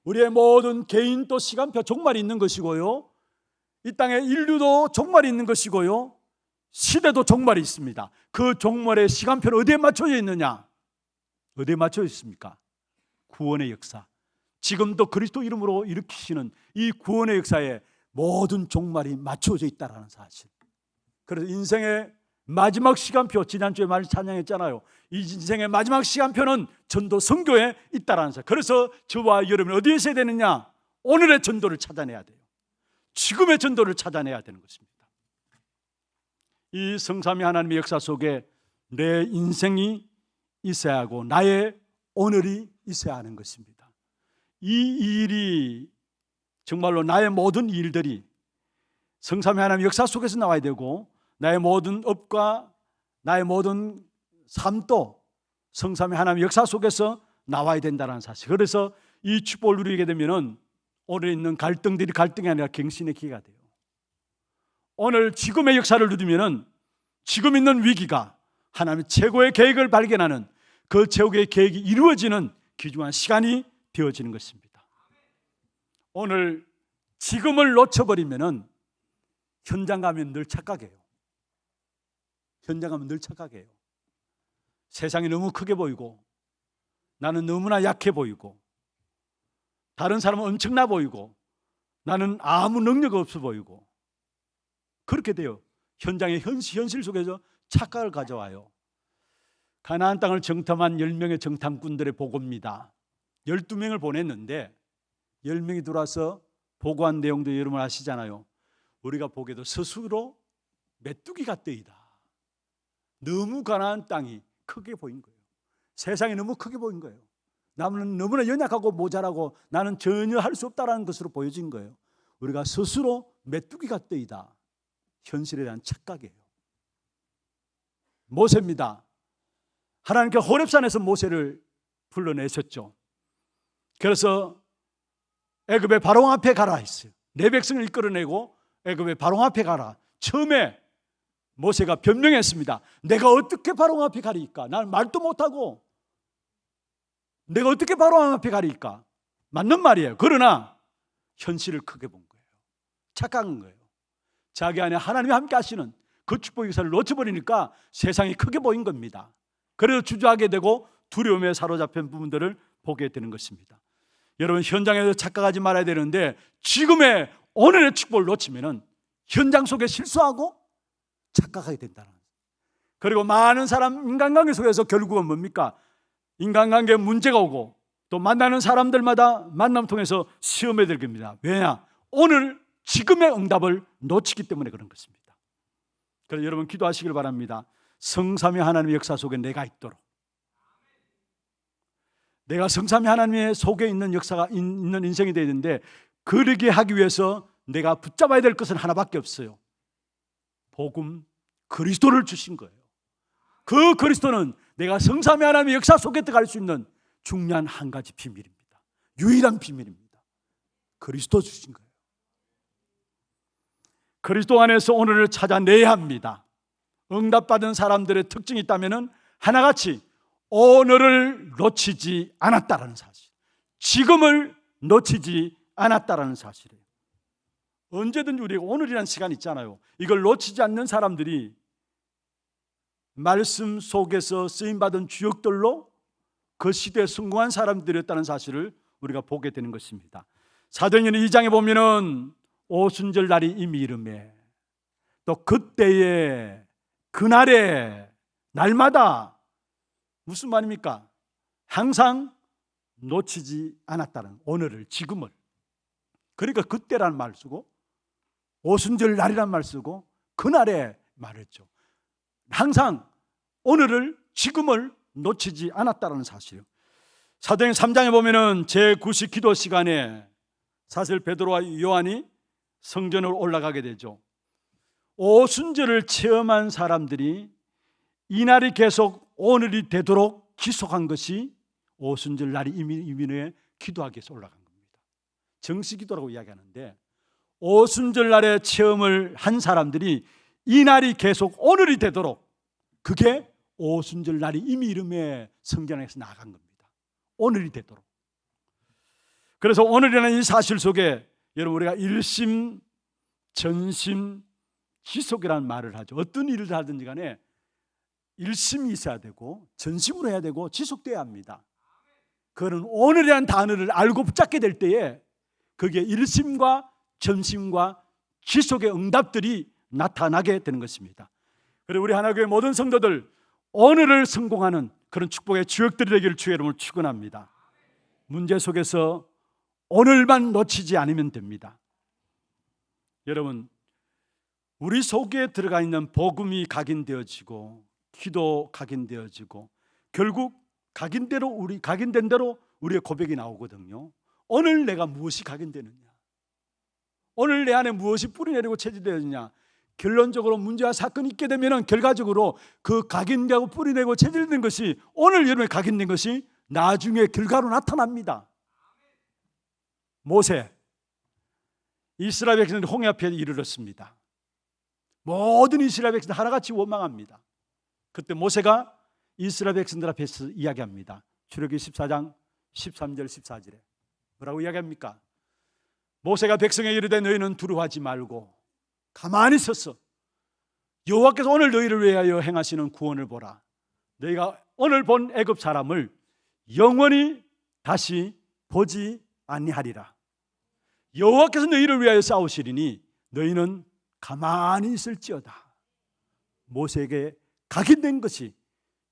우리의 모든 개인도 시간표 종말이 있는 것이고요, 이 땅의 인류도 종말이 있는 것이고요, 시대도 종말이 있습니다. 그 종말의 시간표는 어디에 맞춰져 있느냐? 어디에 맞춰져 있습니까? 구원의 역사, 지금도 그리스도 이름으로 일으키시는 이 구원의 역사에 모든 종말이 맞춰져 있다는 사실. 그래서 인생의 마지막 시간표, 지난주에 말 찬양했잖아요. 이 인생의 마지막 시간표는 전도 선교에 있다라는 사실. 그래서 저와 여러분 어디에 있어야 되느냐? 오늘의 전도를 찾아내야 돼요. 지금의 전도를 찾아내야 되는 것입니다. 이 성삼위 하나님의 역사 속에 내 인생이 있어야 하고 나의 오늘이 있어야 하는 것입니다. 이 일이 정말로 나의 모든 일들이 성삼위 하나님의 역사 속에서 나와야 되고 나의 모든 업과 나의 모든 삶도 성삼위 하나님의 역사 속에서 나와야 된다는 사실. 그래서 이 축복을 누리게 되면은 오늘 있는 갈등들이 갈등이 아니라 갱신의 기회가 돼요. 오늘 지금의 역사를 누리면은 지금 있는 위기가 하나님의 최고의 계획을 발견하는 그 최고의 계획이 이루어지는 귀중한 시간이 되어지는 것입니다. 오늘 지금을 놓쳐버리면은 현장 가면 늘 착각해요. 현장 가면 늘 착각해요. 세상이 너무 크게 보이고 나는 너무나 약해 보이고 다른 사람은 엄청나 보이고 나는 아무 능력 없어 보이고 그렇게 돼요. 현장의 현실 속에서 착각을 가져와요. 가나안 땅을 정탐한 10명의 정탐꾼들의 보고입니다. 12명을 보냈는데 10명이 들어와서 보고한 내용도 여러분 아시잖아요. 우리가 보기에도 스스로 메뚜기가 뜨이다. 너무 가나안 땅이 크게 보인 거예요. 세상이 너무 크게 보인 거예요. 나는 너무나 연약하고 모자라고 나는 전혀 할 수 없다라는 것으로 보여진 거예요. 우리가 스스로 메뚜기가 뜨이다. 현실에 대한 착각이에요. 모세입니다. 하나님께 호렙산에서 모세를 불러내셨죠. 그래서 애굽의 바로왕 앞에 가라 했어요. 내 백성을 이끌어내고 애굽의 바로왕 앞에 가라. 처음에 모세가 변명했습니다. 내가 어떻게 바로왕 앞에 가리까? 난 말도 못하고 내가 어떻게 바로왕 앞에 가리까? 맞는 말이에요. 그러나 현실을 크게 본 거예요. 착각한 거예요. 자기 안에 하나님이 함께 하시는 그 축복의 역사를 놓쳐버리니까 세상이 크게 보인 겁니다. 그래서 주저하게 되고 두려움에 사로잡힌 부분들을 보게 되는 것입니다. 여러분, 현장에서 착각하지 말아야 되는데 지금의 오늘의 축복을 놓치면 현장 속에 실수하고 착각하게 된다는 거예요. 그리고 많은 사람 인간관계 속에서 결국은 뭡니까? 인간관계에 문제가 오고 또 만나는 사람들마다 만남 통해서 시험에 들게 됩니다. 왜냐? 오늘 지금의 응답을 놓치기 때문에 그런 것입니다. 그래서 여러분 기도하시길 바랍니다. 성삼위 하나님의 역사 속에 내가 있도록, 내가 성삼위 하나님의 속에 있는 역사가 있는 인생이 되어야 되는데 그러게 하기 위해서 내가 붙잡아야 될 것은 하나밖에 없어요. 복음, 그리스도를 주신 거예요. 그 그리스도는 내가 성삼위 하나님의 역사 속에 들어갈 수 있는 중요한 한 가지 비밀입니다. 유일한 비밀입니다. 그리스도 주신 거예요. 그리스도 안에서 오늘을 찾아내야 합니다. 응답받은 사람들의 특징이 있다면 하나같이 오늘을 놓치지 않았다라는 사실, 지금을 놓치지 않았다라는 사실이에요. 언제든지 우리가 오늘이라는 시간 있잖아요. 이걸 놓치지 않는 사람들이 말씀 속에서 쓰임받은 주역들로 그 시대에 성공한 사람들이었다는 사실을 우리가 보게 되는 것입니다. 사도행전 2장에 보면은 오순절 날이 이미 이름에 또 그때에 그날에 날마다 무슨 말입니까? 항상 놓치지 않았다는 오늘을, 지금을. 그러니까 그때라는 말 쓰고 오순절 날이라는 말 쓰고 그날에 말했죠. 항상 오늘을, 지금을 놓치지 않았다는 사실이에요. 사도행전 3장에 보면은 제9식 기도 시간에 사실 베드로와 요한이 성전으로 올라가게 되죠. 오순절을 체험한 사람들이 이날이 계속 오늘이 되도록 기속한 것이 오순절 날이 이민에 기도하기 위해서 올라간 겁니다. 정시기도라고 이야기하는데 오순절 날의 체험을 한 사람들이 이 날이 계속 오늘이 되도록, 그게 오순절 날이 이미 이름에 성전에서 나간 겁니다. 오늘이 되도록. 그래서 오늘이라는 이 사실 속에 여러분 우리가 일심, 전심, 지속이라는 말을 하죠. 어떤 일을 하든지 간에 일심이 있어야 되고 전심으로 해야 되고 지속돼야 합니다. 그거는 오늘이라는 단어를 알고 붙잡게 될 때에 그게 일심과 전심과 지속의 응답들이 나타나게 되는 것입니다. 그리고 우리 하나교회 모든 성도들 오늘을 성공하는 그런 축복의 주역들이 되기를 주의 이름으로 축원합니다. 문제 속에서 오늘만 놓치지 않으면 됩니다. 여러분, 우리 속에 들어가 있는 복음이 각인되어지고 기도 각인되어지고 결국 각인된 대로 우리의 고백이 나오거든요. 오늘 내가 무엇이 각인되느냐, 오늘 내 안에 무엇이 뿌리내리고 체질되느냐. 결론적으로 문제와 사건이 있게 되면 결과적으로 그 각인되고 뿌리내고 체질된 것이 오늘 여러분의 각인된 것이 나중에 결과로 나타납니다. 모세, 이스라엘 백성들이 홍해 앞에 이르렀습니다. 모든 이스라엘 백성들 하나같이 원망합니다. 그때 모세가 이스라엘 백성들 앞에서 이야기합니다. 출애굽기 14장 13절 14절에 뭐라고 이야기합니까? 모세가 백성에게 이르되 너희는 두려워하지 말고 가만히 서서 여호와께서 오늘 너희를 위하여 행하시는 구원을 보라. 너희가 오늘 본 애굽 사람을 영원히 다시 보지 아니하리라. 여호와께서 너희를 위하여 싸우시리니 너희는 가만히 있을지어다. 모세에게 각인된 것이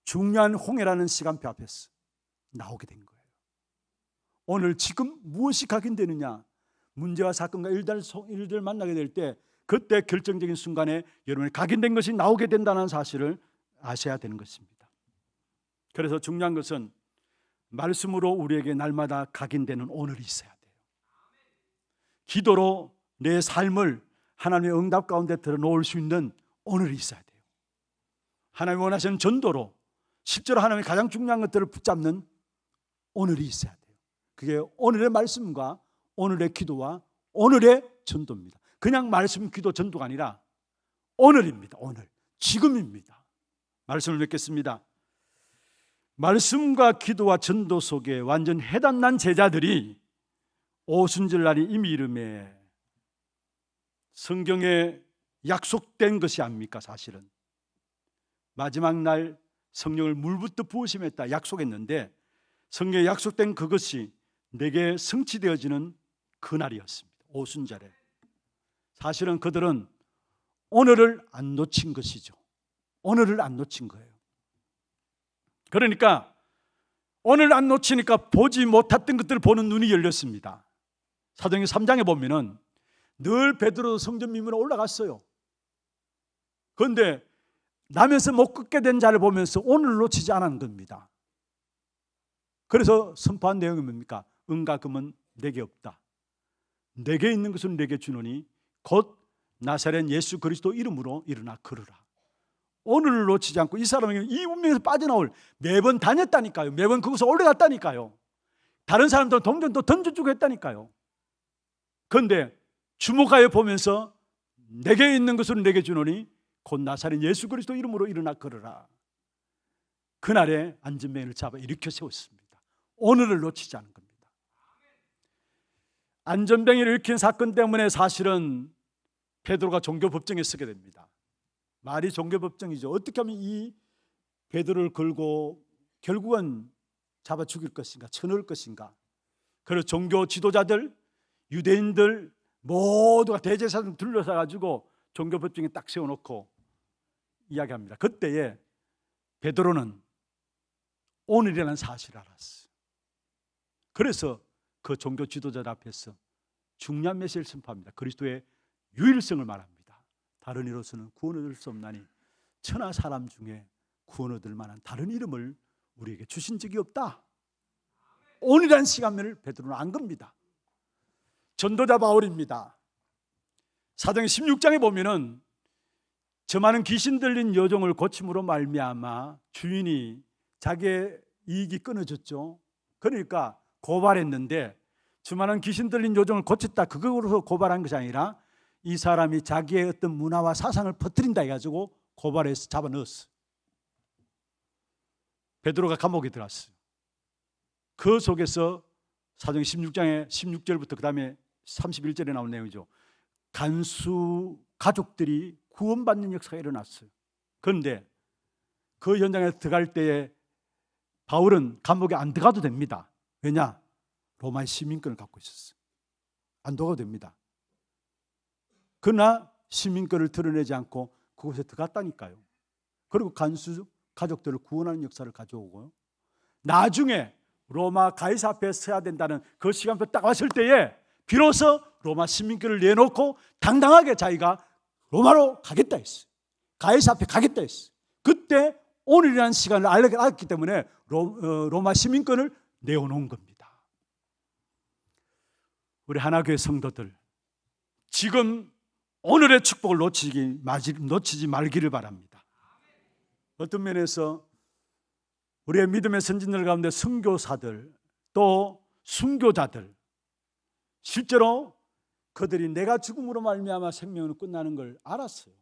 중요한 홍해라는 시간표 앞에서 나오게 된 거예요. 오늘 지금 무엇이 각인되느냐? 문제와 사건과 일들 만나게 될 때 그때 결정적인 순간에 여러분이 각인된 것이 나오게 된다는 사실을 아셔야 되는 것입니다. 그래서 중요한 것은 말씀으로 우리에게 날마다 각인되는 오늘이 있어야 돼요. 기도로 내 삶을 하나님의 응답 가운데 들어놓을 수 있는 오늘이 있어야 돼요. 하나님이 원하시는 전도로 실제로 하나님의 가장 중요한 것들을 붙잡는 오늘이 있어야 돼요. 그게 오늘의 말씀과 오늘의 기도와 오늘의 전도입니다. 그냥 말씀, 기도, 전도가 아니라 오늘입니다. 오늘, 지금입니다. 말씀을 맺겠습니다. 말씀과 기도와 전도 속에 완전 해단난 제자들이 오순절날이 이미 이름에 성경에 약속된 것이 아닙니까? 사실은 마지막 날 성령을 물부터 부으심했다 약속했는데 성경에 약속된 그것이 내게 성취되어지는 그날이었습니다. 오순절에. 사실은 그들은 오늘을 안 놓친 것이죠. 오늘을 안 놓친 거예요. 그러니까 오늘 안 놓치니까 보지 못했던 것들을 보는 눈이 열렸습니다. 사도행전 3장에 보면은 늘 베드로 성전 미문에 올라갔어요. 그런데 남에서 못 걷게 된 자를 보면서 오늘 놓치지 않은 겁니다. 그래서 선포한 내용이 뭡니까? 은과 금은 내게 없다. 내게 있는 것은 내게 주노니 곧 나사렛 예수 그리스도 이름으로 일어나 걸으라. 오늘을 놓치지 않고 이 사람에게 이 운명에서 빠져나올 매번 다녔다니까요. 매번 그곳에 올라갔다니까요. 다른 사람들은 동전도 던져주고 했다니까요. 그런데 주목하여 보면서 내게 있는 것은 내게 주노니 곧 나사렛 예수 그리스도 이름으로 일어나 걸으라. 그날에 안전뱅이를 잡아 일으켜 세웠습니다. 오늘을 놓치지 않은 겁니다. 안전뱅이를 일으킨 사건 때문에 사실은 베드로가 종교법정에 서게 됩니다. 말이 종교법정이죠. 어떻게 하면 이 베드로를 걸고 결국은 잡아 죽일 것인가, 쳐넣을 것인가. 그래서 종교 지도자들, 유대인들 모두가 대제사장 둘러싸 가지고 종교법정에 딱 세워놓고 이야기합니다. 그때에 베드로는 오늘이라는 사실을 알았어요. 그래서 그 종교 지도자들 앞에서 중요한 메시지를 선포합니다. 그리스도의 유일성을 말합니다. 다른 이로서는 구원 얻을 수 없나니 천하 사람 중에 구원 얻을 만한 다른 이름을 우리에게 주신 적이 없다. 오늘이라는 시간면을 베드로는 안 겁니다. 전도자 바울입니다. 사도행전 16장에 보면은 저 많은 귀신 들린 여종을 고침으로 말미암아 주인이 자기의 이익이 끊어졌죠. 그러니까 고발했는데 저 많은 귀신 들린 여종을 고쳤다 그거로 고발한 것이 아니라 이 사람이 자기의 어떤 문화와 사상을 퍼뜨린다 해가지고 고발해서 잡아넣었어요. 베드로가 감옥에 들어갔어요. 그 속에서 사도행전 16장에 16절부터 그 다음에 31절에 나온 내용이죠. 간수 가족들이 구원받는 역사가 일어났어요. 그런데 그 현장에 들어갈 때에 바울은 감옥에 안 들어가도 됩니다. 왜냐? 로마의 시민권을 갖고 있었어요. 안 들어가도 됩니다. 그러나 시민권을 드러내지 않고 그곳에 들어갔다니까요. 그리고 간수 가족들을 구원하는 역사를 가져오고요. 나중에 로마 가이사 앞에 서야 된다는 그 시간표 딱 왔을 때에 비로소 로마 시민권을 내놓고 당당하게 자기가 로마로 가겠다 했어요. 가이사 앞에 가겠다 했어요. 그때 오늘이라는 시간을 알았기 때문에 로마 시민권을 내어놓은 겁니다. 우리 하나교회 성도들 지금 오늘의 축복을 놓치지 말기를 바랍니다. 어떤 면에서 우리의 믿음의 선진들 가운데 선교사들 또 순교자들 실제로 그들이 내가 죽음으로 말미암아 생명은 끝나는 걸 알았어요.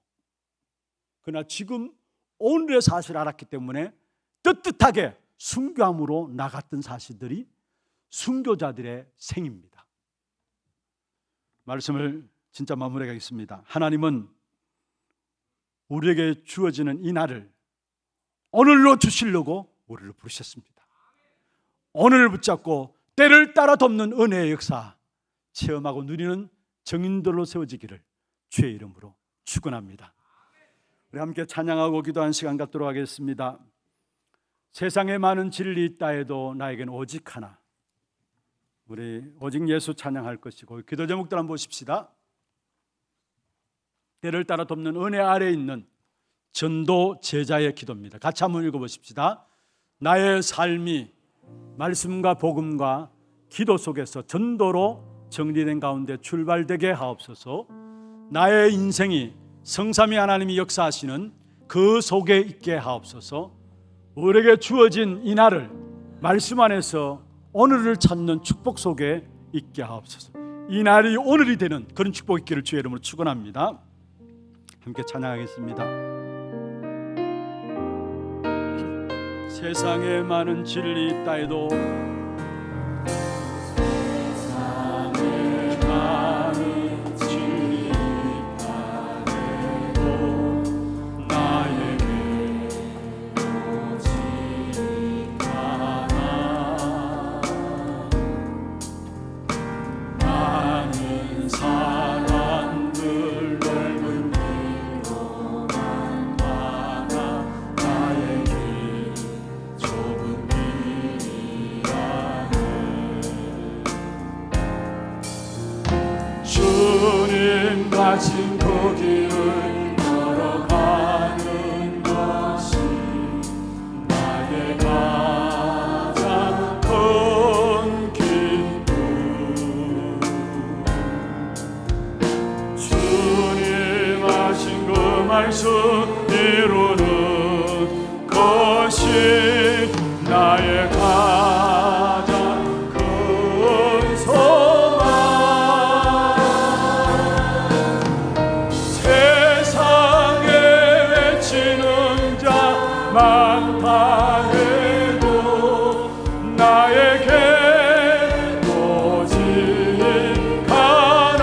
그러나 지금 오늘의 사실을 알았기 때문에 떳떳하게 순교함으로 나갔던 사실들이 순교자들의 생입니다. 말씀을 진짜 마무리하겠습니다. 하나님은 우리에게 주어지는 이 날을 오늘로 주시려고 우리를 부르셨습니다. 오늘을 붙잡고 때를 따라 돕는 은혜의 역사 체험하고 누리는 정인들로 세워지기를 주의 이름으로 축원합니다. 우리 함께 찬양하고 기도한 시간 갖도록 하겠습니다. 세상에 많은 진리 있다 해도 나에겐 오직 하나. 우리 오직 예수 찬양할 것이고 기도 제목들 한번 보십시다. 때를 따라 돕는 은혜 아래에 있는 전도 제자의 기도입니다. 같이 한번 읽어보십시다. 나의 삶이 말씀과 복음과 기도 속에서 전도로 정리된 가운데 출발되게 하옵소서. 나의 인생이 성삼위 하나님이 역사하시는 그 속에 있게 하옵소서. 우리에게 주어진 이 날을 말씀 안에서 오늘을 찾는 축복 속에 있게 하옵소서. 이 날이 오늘이 되는 그런 축복 있기를 주의 이름으로 축원합니다. 함께 찬양하겠습니다. 세상에 많은 진리 있다 해도 주님 가신 그 길을 걸어가는 것이 나의 가장 큰 기쁨. 주님 하신 그 말씀 이루는 것이 나의 가장 큰 소망. 많다 해도 나에게 오직 하나.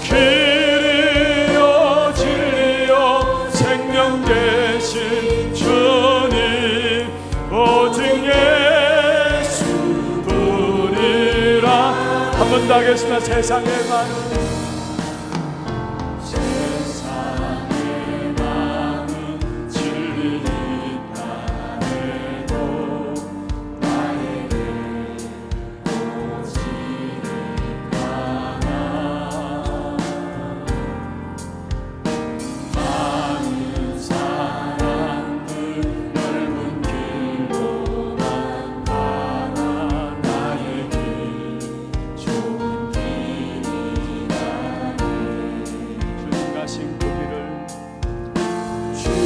길이요 진리요 생명 되신 주님 오직 예수뿐이라. 한 번 더 하겠습니다. 세상에 많은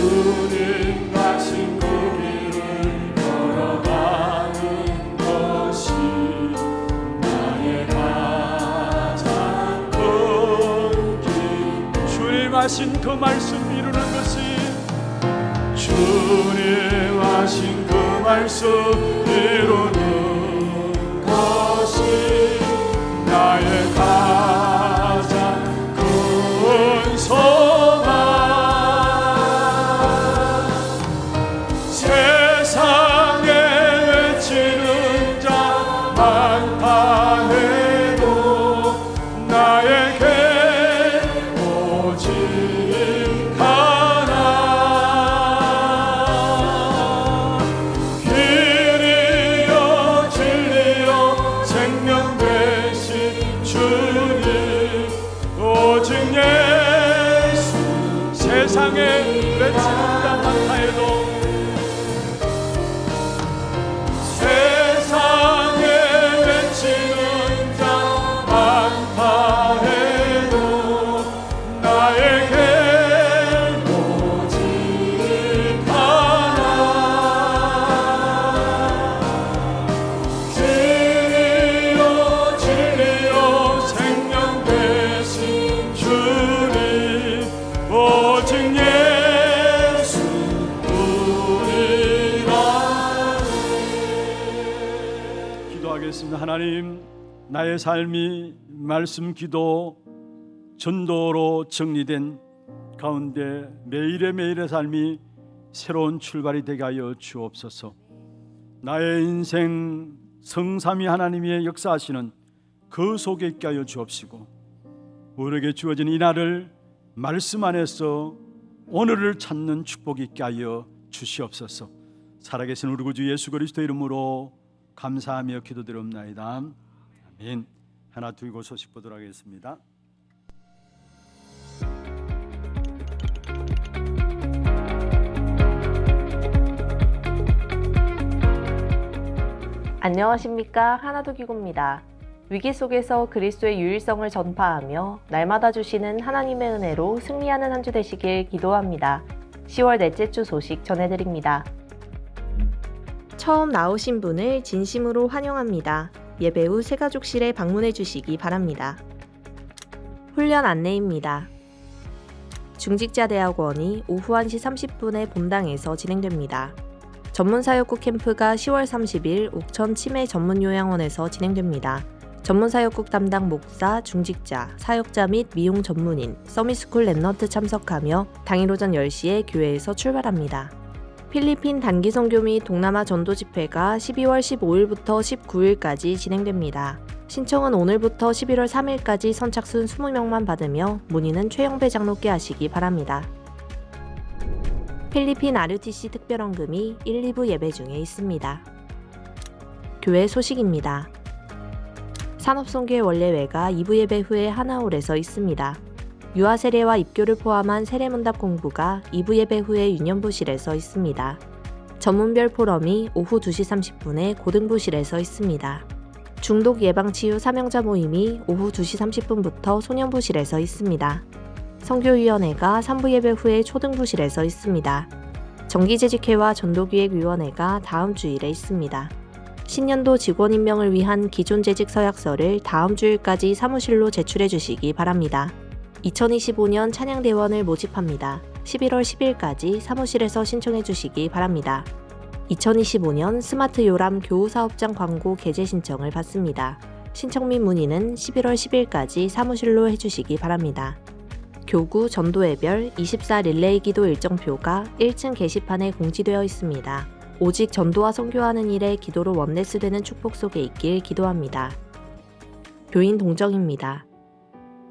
주님 가신 그 길을 걸어가는 것이 나의 가장 큰 길. 주님 하신 그 말씀 이루는 것이 주님 하신 그 말씀 이루는 것이 나의 가장 큰 소망. 세상에 외치는 자 많다 해도 나에게 오직 하나. 길이요 진리요 생명 되신 주님 오직 예수. 세상에 외치는 자 많다 해도 세상에 외치는 자 많다 해도 나에게 오직 하나. 길이요 진리요 생명 되신 주님 오직 예수뿐이라. 기도하겠습니다. 하나님, 나의 삶이 말씀, 기도, 전도로 정리된 가운데 매일의 삶이 새로운 출발이 되게 하여 주옵소서. 나의 인생 성삼위 하나님의 역사하시는 그 속에 있게 하여 주옵시고, 우리에게 주어진 이 날을 말씀 안에서 오늘을 찾는 축복이 있게 하여 주시옵소서. 살아계신 우리 구주 예수 그리스도 이름으로 감사하며 기도드리옵나이다. 아멘. 하나 들고 소식 보도록 하겠습니다. 안녕하십니까, 하나도 기고입니다. 위기 속에서 그리스도의 유일성을 전파하며 날마다 주시는 하나님의 은혜로 승리하는 한 주 되시길 기도합니다. 10월 넷째 주 소식 전해드립니다. 처음 나오신 분을 진심으로 환영합니다. 예배 후 새가족실에 방문해 주시기 바랍니다. 훈련 안내입니다. 중직자대학원이 오후 1시 30분에 본당에서 진행됩니다. 전문사역국 캠프가 10월 30일 옥천 치매 전문요양원에서 진행됩니다. 전문사역국 담당 목사, 중직자, 사역자 및 미용 전문인, 서밋스쿨 랩넌트 참석하며 당일 오전 10시에 교회에서 출발합니다. 필리핀 단기 선교 및 동남아 전도 집회가 12월 15일부터 19일까지 진행됩니다. 신청은 오늘부터 11월 3일까지 선착순 20명만 받으며 문의는 최영배 장로께 하시기 바랍니다. 필리핀 RUTC 특별헌금이 1, 2부 예배 중에 있습니다. 교회 소식입니다. 산업선교회 원례회가 2부 예배 후에 하나홀에서 있습니다. 유아 세례와 입교를 포함한 세례문답 공부가 2부 예배 후에 유년부실에서 있습니다. 전문별 포럼이 오후 2시 30분에 고등부실에서 있습니다. 중독 예방치유 사명자 모임이 오후 2시 30분부터 소년부실에서 있습니다. 선교위원회가 3부 예배 후에 초등부실에서 있습니다. 정기재직회와 전도기획위원회가 다음 주일에 있습니다. 신년도 직원 임명을 위한 기존 재직 서약서를 다음 주일까지 사무실로 제출해 주시기 바랍니다. 2025년 찬양대원을 모집합니다. 11월 10일까지 사무실에서 신청해 주시기 바랍니다. 2025년 스마트 요람 교우사업장 광고 게재 신청을 받습니다. 신청 및 문의는 11월 10일까지 사무실로 해주시기 바랍니다. 교구 전도회별 24 릴레이 기도 일정표가 1층 게시판에 공지되어 있습니다. 오직 전도와 선교하는 일에 기도로 원네스되는 축복 속에 있길 기도합니다. 교인 동정입니다.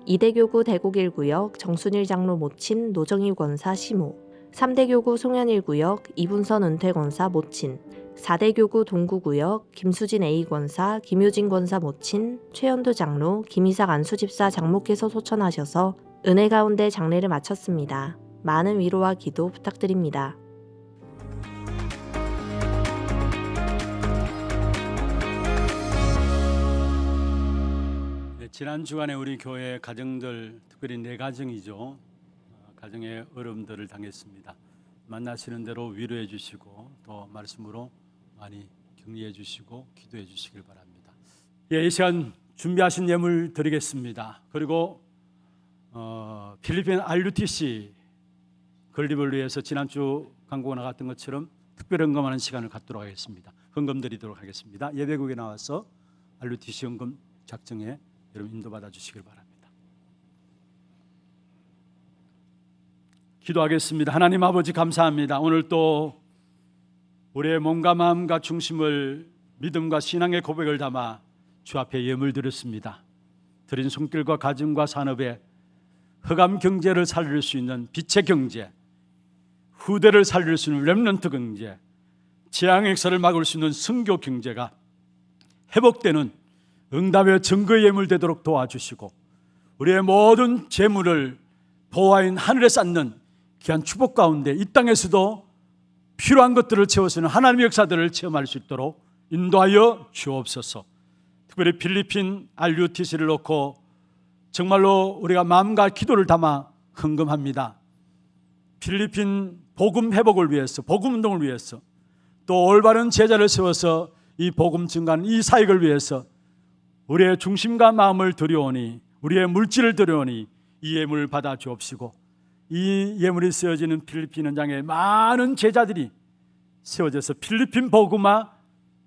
이대교구 대곡 1구역 정순일 장로 모친 노정희 권사 시모, 3대교구 송현 1구역 이분선 은퇴 권사 모친, 4대교구 동구구역 김수진 A 권사, 김효진 권사 모친, 최현도 장로, 김이삭 안수집사 장목께서 소천하셔서 은혜 가운데 장례를 마쳤습니다. 많은 위로와 기도 부탁드립니다. 지난 주간에 우리 교회 가정들, 특별히 네 가정이죠. 가정의 어려움들을 당했습니다. 만나시는 대로 위로해 주시고 또 말씀으로 많이 격려해 주시고 기도해 주시길 바랍니다. 이 시간 준비하신 예물 드리겠습니다. 그리고 필리핀 RUTC 건립을 위해서 지난주 광고가 나갔던 것처럼 특별 헌금하는 시간을 갖도록 하겠습니다. 헌금 드리도록 하겠습니다. 예배국에 나와서 RUTC 헌금 작정에 여러분 인도받아 주시길 바랍니다. 기도하겠습니다. 하나님 아버지 감사합니다. 오늘 또 우리의 몸과 마음과 중심을 믿음과 신앙의 고백을 담아 주 앞에 예물 드렸습니다. 드린 손길과 가정과 산업에 흑암 경제를 살릴 수 있는 빛의 경제, 후대를 살릴 수 있는 렘넌트 경제, 재앙 행사를 막을 수 있는 선교 경제가 회복되는 응답의 증거 예물 되도록 도와주시고 우리의 모든 재물을 보화인 하늘에 쌓는 귀한 축복 가운데 이 땅에서도 필요한 것들을 채워서는 하나님의 역사들을 체험할 수 있도록 인도하여 주옵소서. 특별히 필리핀 RUTC를 놓고 정말로 우리가 마음과 기도를 담아 헌금합니다. 필리핀 복음 회복을 위해서, 복음 운동을 위해서, 또 올바른 제자를 세워서 이 복음 증가하는 이 사역을 위해서 우리의 중심과 마음을 드려오니, 우리의 물질을 드려오니 이 예물을 받아 주옵시고 이 예물이 쓰여지는 필리핀 현장에 많은 제자들이 세워져서 필리핀 복음화,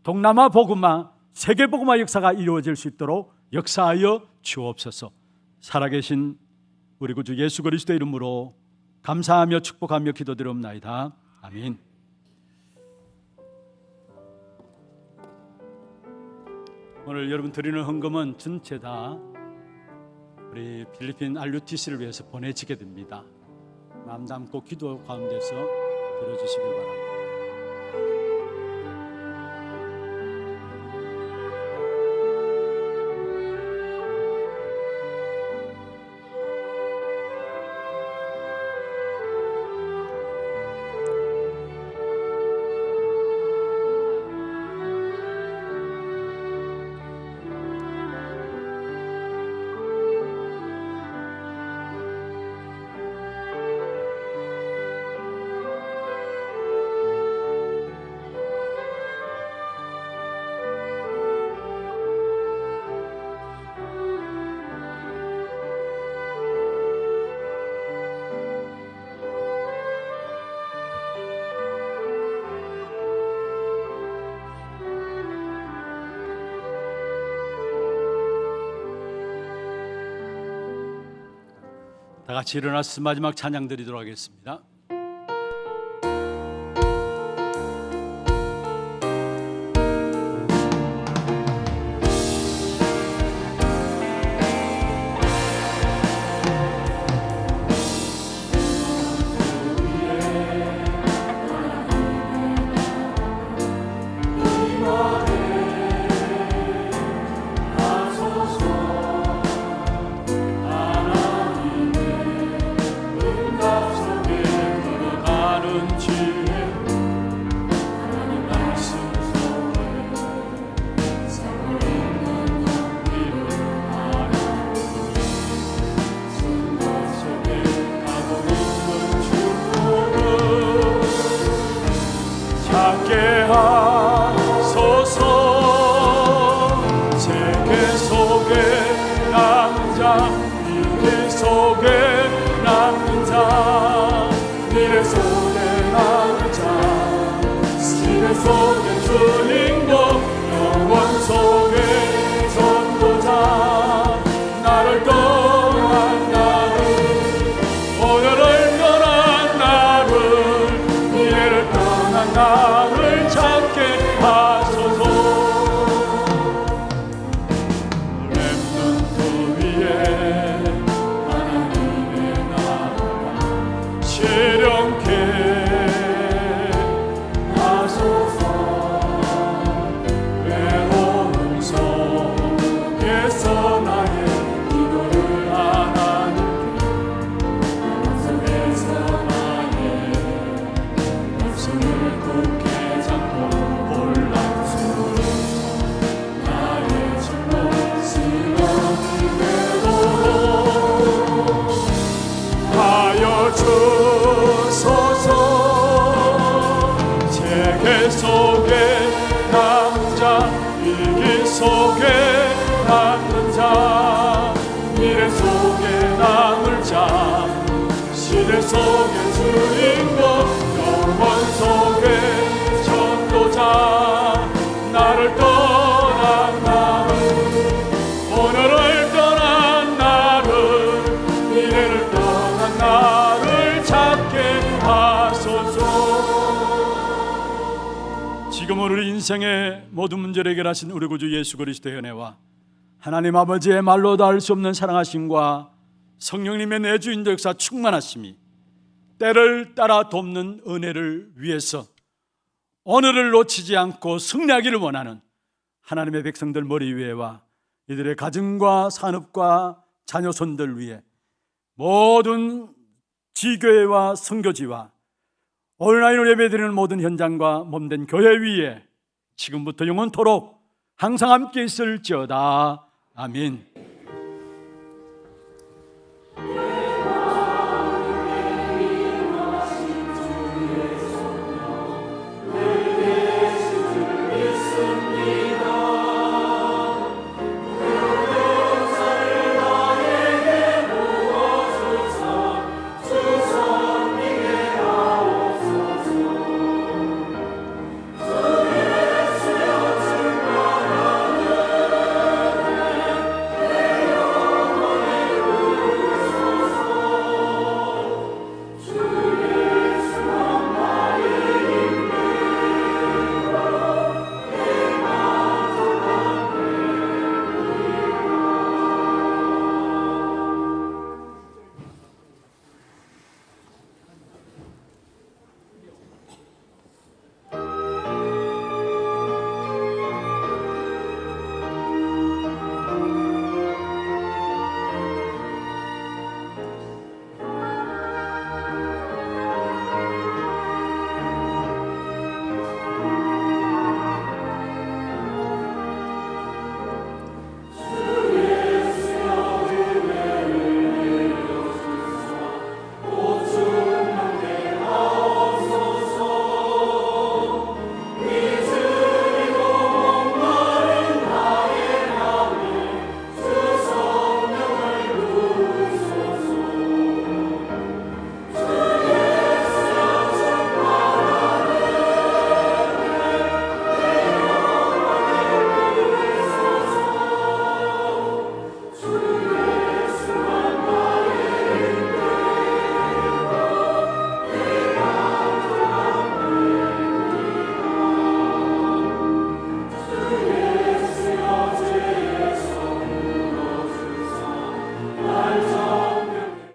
동남아 복음화, 세계 복음화 역사가 이루어질 수 있도록 역사하여 주옵소서. 살아계신 우리 구주 예수 그리스도의 이름으로 감사하며 축복하며 기도드리옵나이다. 아멘. 오늘 여러분 드리는 헌금은 전체 다 우리 필리핀 RUTC를 위해서 보내지게 됩니다. 마음 담고 기도 가운데서 드려주시길 바랍니다. 다 같이 일어나서 마지막 찬양 드리도록 하겠습니다. 나를 찾게 하소서. 렘넌트 위에 하나님의 나라가 실현케 하소서. 외로운 속에서 나의 기도를 하나님께 속에서 나의 목숨을 굳게 잡고 혼란스러워서 나의 진로 쓰러지도록 하여 주소서. 세계 속에 남은 자, 위기 속에 남는 자, 미래 속에 남을 자, 시대 속의 주인공, 영원 속의 전도자, 나를 떠난 나를, 오늘을 떠난 나를, 미래를 떠난 나를 찾게 하소서. 지금 우리 인생의 모든 문제를 해결하신 우리 구주 예수 그리스도의 은혜와 하나님 아버지의 말로 다 할 수 없는 사랑하심과 성령님의 내주인도 역사 충만하심이 때를 따라 돕는 은혜를 위해서 오늘을 놓치지 않고 승리하기를 원하는 하나님의 백성들 머리 위에와 이들의 가정과 산업과 자녀손들 위에 모든 지교회와 선교지와 온라인으로 예배드리는 모든 현장과 몸된 교회 위에 지금부터 영원토록 항상 함께 있을지어다. 아멘.